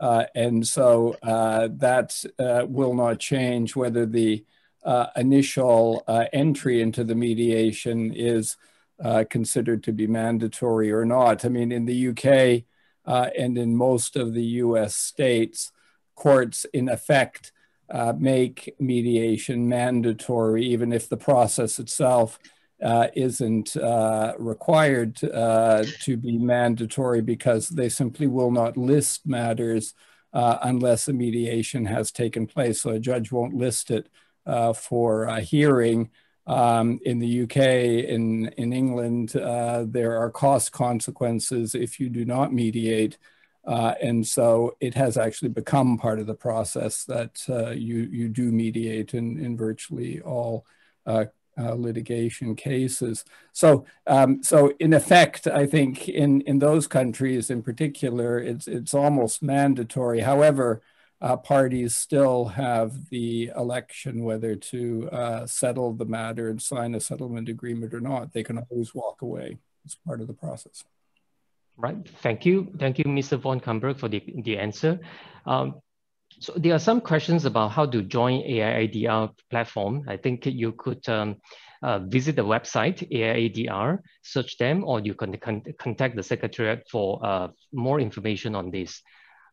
And so that will not change whether the initial entry into the mediation is considered to be mandatory or not. I mean, in the UK and in most of the US states, courts in effect make mediation mandatory, even if the process itself isn't required to be mandatory, because they simply will not list matters unless a mediation has taken place. So a judge won't list it for a hearing. In the UK, in England, there are cost consequences if you do not mediate. And so it has actually become part of the process that you do mediate in virtually all litigation cases. So in effect, I think in those countries in particular, it's almost mandatory. However, parties still have the election whether to settle the matter and sign a settlement agreement or not. They can always walk away. It's part of the process. Right. Thank you, Mr. von Kumberg, for the answer. So there are some questions about how to join AIADR platform. I think you could visit the website AIADR, search them, or you can contact the Secretariat for more information on this.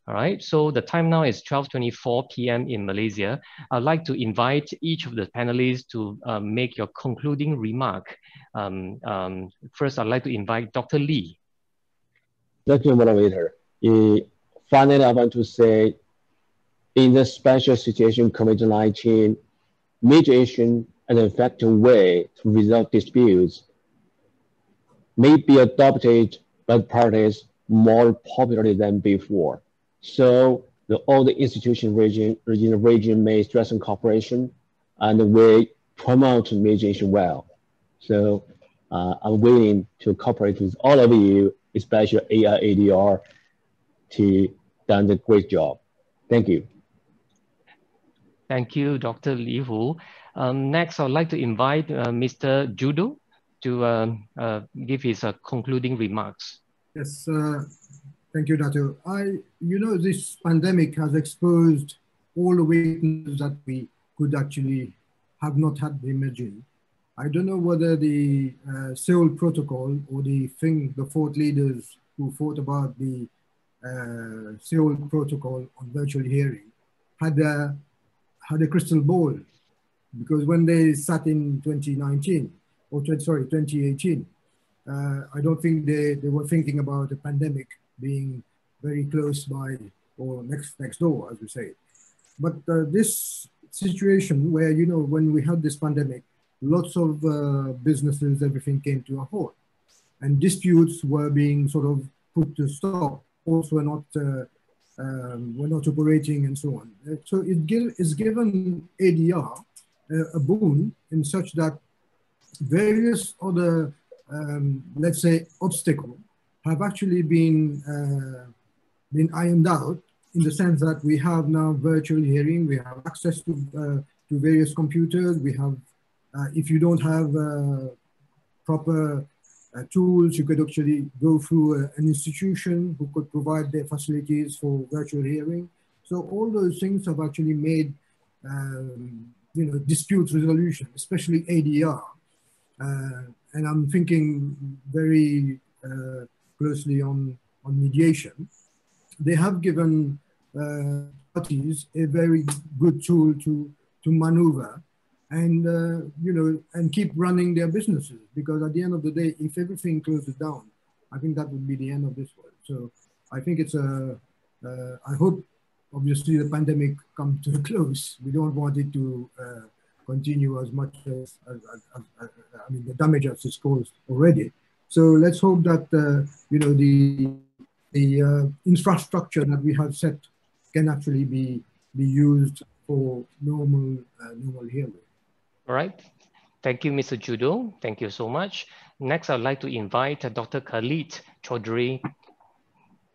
All right. So the time now is 12:24 p.m. in Malaysia. I'd like to invite each of the panelists to make your concluding remark. First, I'd like to invite Dr. Lee. Thank you, moderator. Finally, I want to say, in the special situation COVID-19, mediation an effective way to resolve disputes may be adopted by parties more popularly than before. So all the institution region may strengthen cooperation and we promote mediation well. So I'm willing to cooperate with all of you, especially AIADR, to done a great job. Thank you. Thank you, Dr. Li Hu. Next, I'd like to invite Mr. Juddoo to give his concluding remarks. Yes, thank you, Dato. You know, this pandemic has exposed all the weaknesses that we could actually have not had imagined. I don't know whether the Seoul Protocol or the fourth leaders who thought about the Seoul Protocol on virtual hearing had a crystal ball, because when they sat in 2019 or 2018, I don't think they were thinking about a pandemic being very close by or next door, as we say. But this situation where, you know, when we had this pandemic, lots of businesses, everything came to a halt, and disputes were being sort of put to stop. Also, we're not operating and so on. So it's given ADR a boon in such that various other, let's say, obstacles have actually been ironed out, in the sense that we have now virtual hearing, we have access to various computers, we have, if you don't have proper tools, you could actually go through an institution who could provide their facilities for virtual hearing. So all those things have actually made, you know, dispute resolution, especially ADR. And I'm thinking very closely on mediation. They have given parties a very good tool to maneuver and, you know, and keep running their businesses. Because at the end of the day, if everything closes down, I think that would be the end of this world. So I think it's I hope, obviously, the pandemic comes to a close. We don't want it to continue as much as I mean, the damage has is caused already. So let's hope that, you know, the infrastructure that we have set can actually be used for normal hearing. All right. Thank you, Mr. Juddoo. Thank you so much. Next, I'd like to invite Dr. Khalid Choudhury.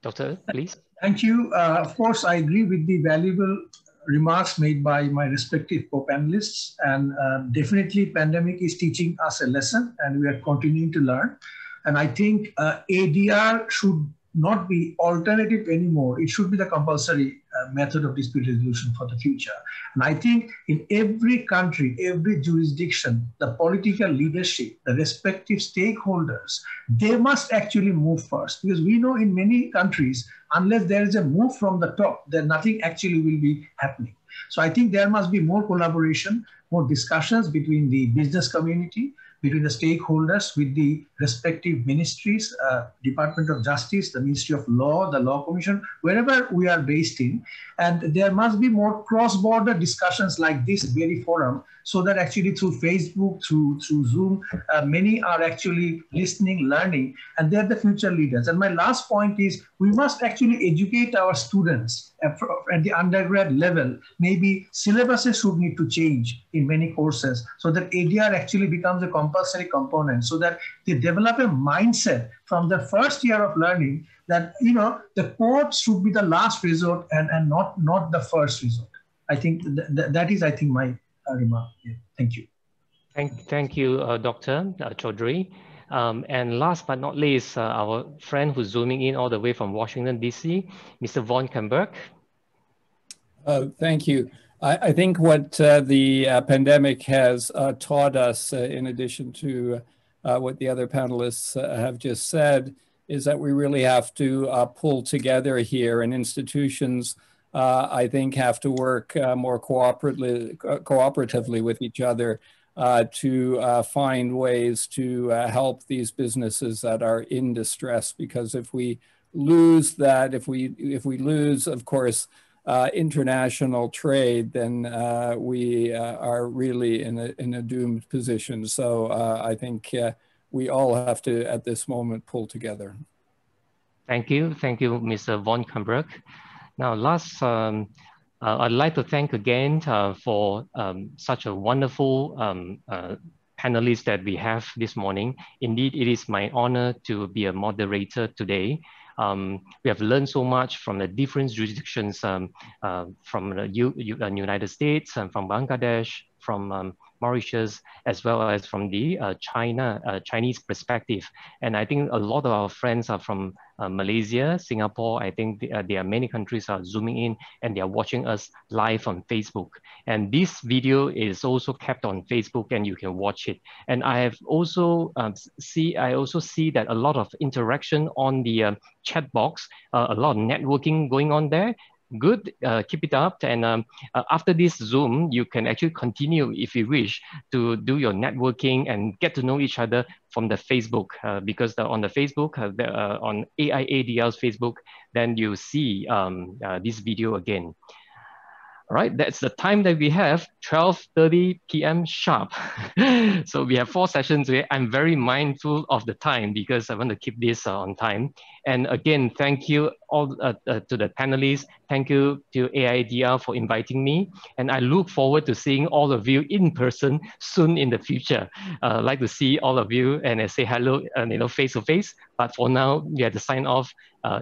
Doctor, please. Thank you. Of course, I agree with the valuable remarks made by my respective co-panelists, and definitely pandemic is teaching us a lesson, and we are continuing to learn. And I think ADR should not be alternative anymore. It should be the compulsory method of dispute resolution for the future. And I think in every country, every jurisdiction, the political leadership, the respective stakeholders, they must actually move first. Because we know in many countries, unless there is a move from the top, then nothing actually will be happening. So I think there must be more collaboration, more discussions between the business community, between the stakeholders with the respective ministries, Department of Justice, the Ministry of Law, the Law Commission, wherever we are based in. And there must be more cross-border discussions like this very forum, so that actually through Facebook, through Zoom, many are actually listening, learning, and they're the future leaders. And my last point is, we must actually educate our students at the undergrad level. Maybe syllabuses should need to change in many courses, so that ADR actually becomes a compulsory component, so that they develop a mindset from the first year of learning that, you know, the court should be the last resort and not the first resort. I think that is, I think, my remark. Yeah. Thank you. Thank you, Dr. Choudhury. And last but not least, our friend who's zooming in all the way from Washington, D.C., Mr. von Kumberg. Thank you. I think what the pandemic has taught us, in addition to what the other panelists have just said, is that we really have to pull together here, and institutions, I think, have to work more cooperatively with each other to find ways to help these businesses that are in distress. Because if we lose that, if we lose, of course, international trade, then we are really in a doomed position. So I think we all have to, at this moment, pull together. Thank you, Mr. von Kumberg. Now, last, I'd like to thank again for such a wonderful panelists that we have this morning. Indeed, it is my honor to be a moderator today. We have learned so much from the different jurisdictions from the United States and from Bangladesh, from Mauritius, as well as from the Chinese perspective. And I think a lot of our friends are from Malaysia, Singapore. I think there are many countries are zooming in and they are watching us live on Facebook. And this video is also kept on Facebook and you can watch it. And I have also see that a lot of interaction on the chat box, a lot of networking going on there. Good, keep it up. And after this Zoom, you can actually continue if you wish to do your networking and get to know each other from the Facebook, because on the Facebook, on AIADR's Facebook, then you see this video again. All right, that's the time that we have, 12:30 p.m. sharp. So we have 4 sessions today. I'm very mindful of the time because I want to keep this on time. And again, thank you all to the panelists. Thank you to AIADR for inviting me. And I look forward to seeing all of you in person soon in the future. I'd like to see all of you and say hello, face to face. But for now, we have to sign off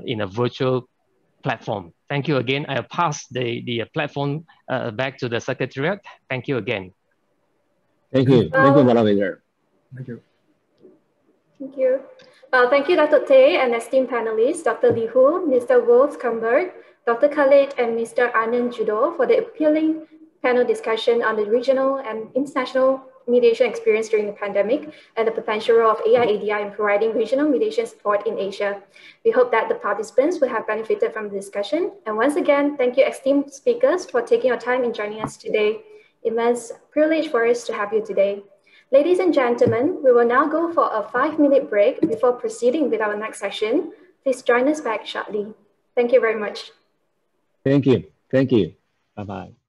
in a virtual platform. Thank you again. I'll pass the platform back to the Secretariat. Thank you again. Thank you. Thank you, moderator. Thank you. Thank you. Thank you, Dr. Tay and esteemed panelists, Dr. Li Hu, Mr. Wolf von Kumberg, Dr. Khaled and Mr. Anand Juddoo for the appealing panel discussion on the regional and international mediation experience during the pandemic and the potential role of AIADR in providing regional mediation support in Asia. We hope that the participants will have benefited from the discussion. And once again, thank you esteemed speakers for taking your time in joining us today. Immense privilege for us to have you today. Ladies and gentlemen, we will now go for a 5-minute break before proceeding with our next session. Please join us back shortly. Thank you very much. Thank you. Thank you. Bye-bye.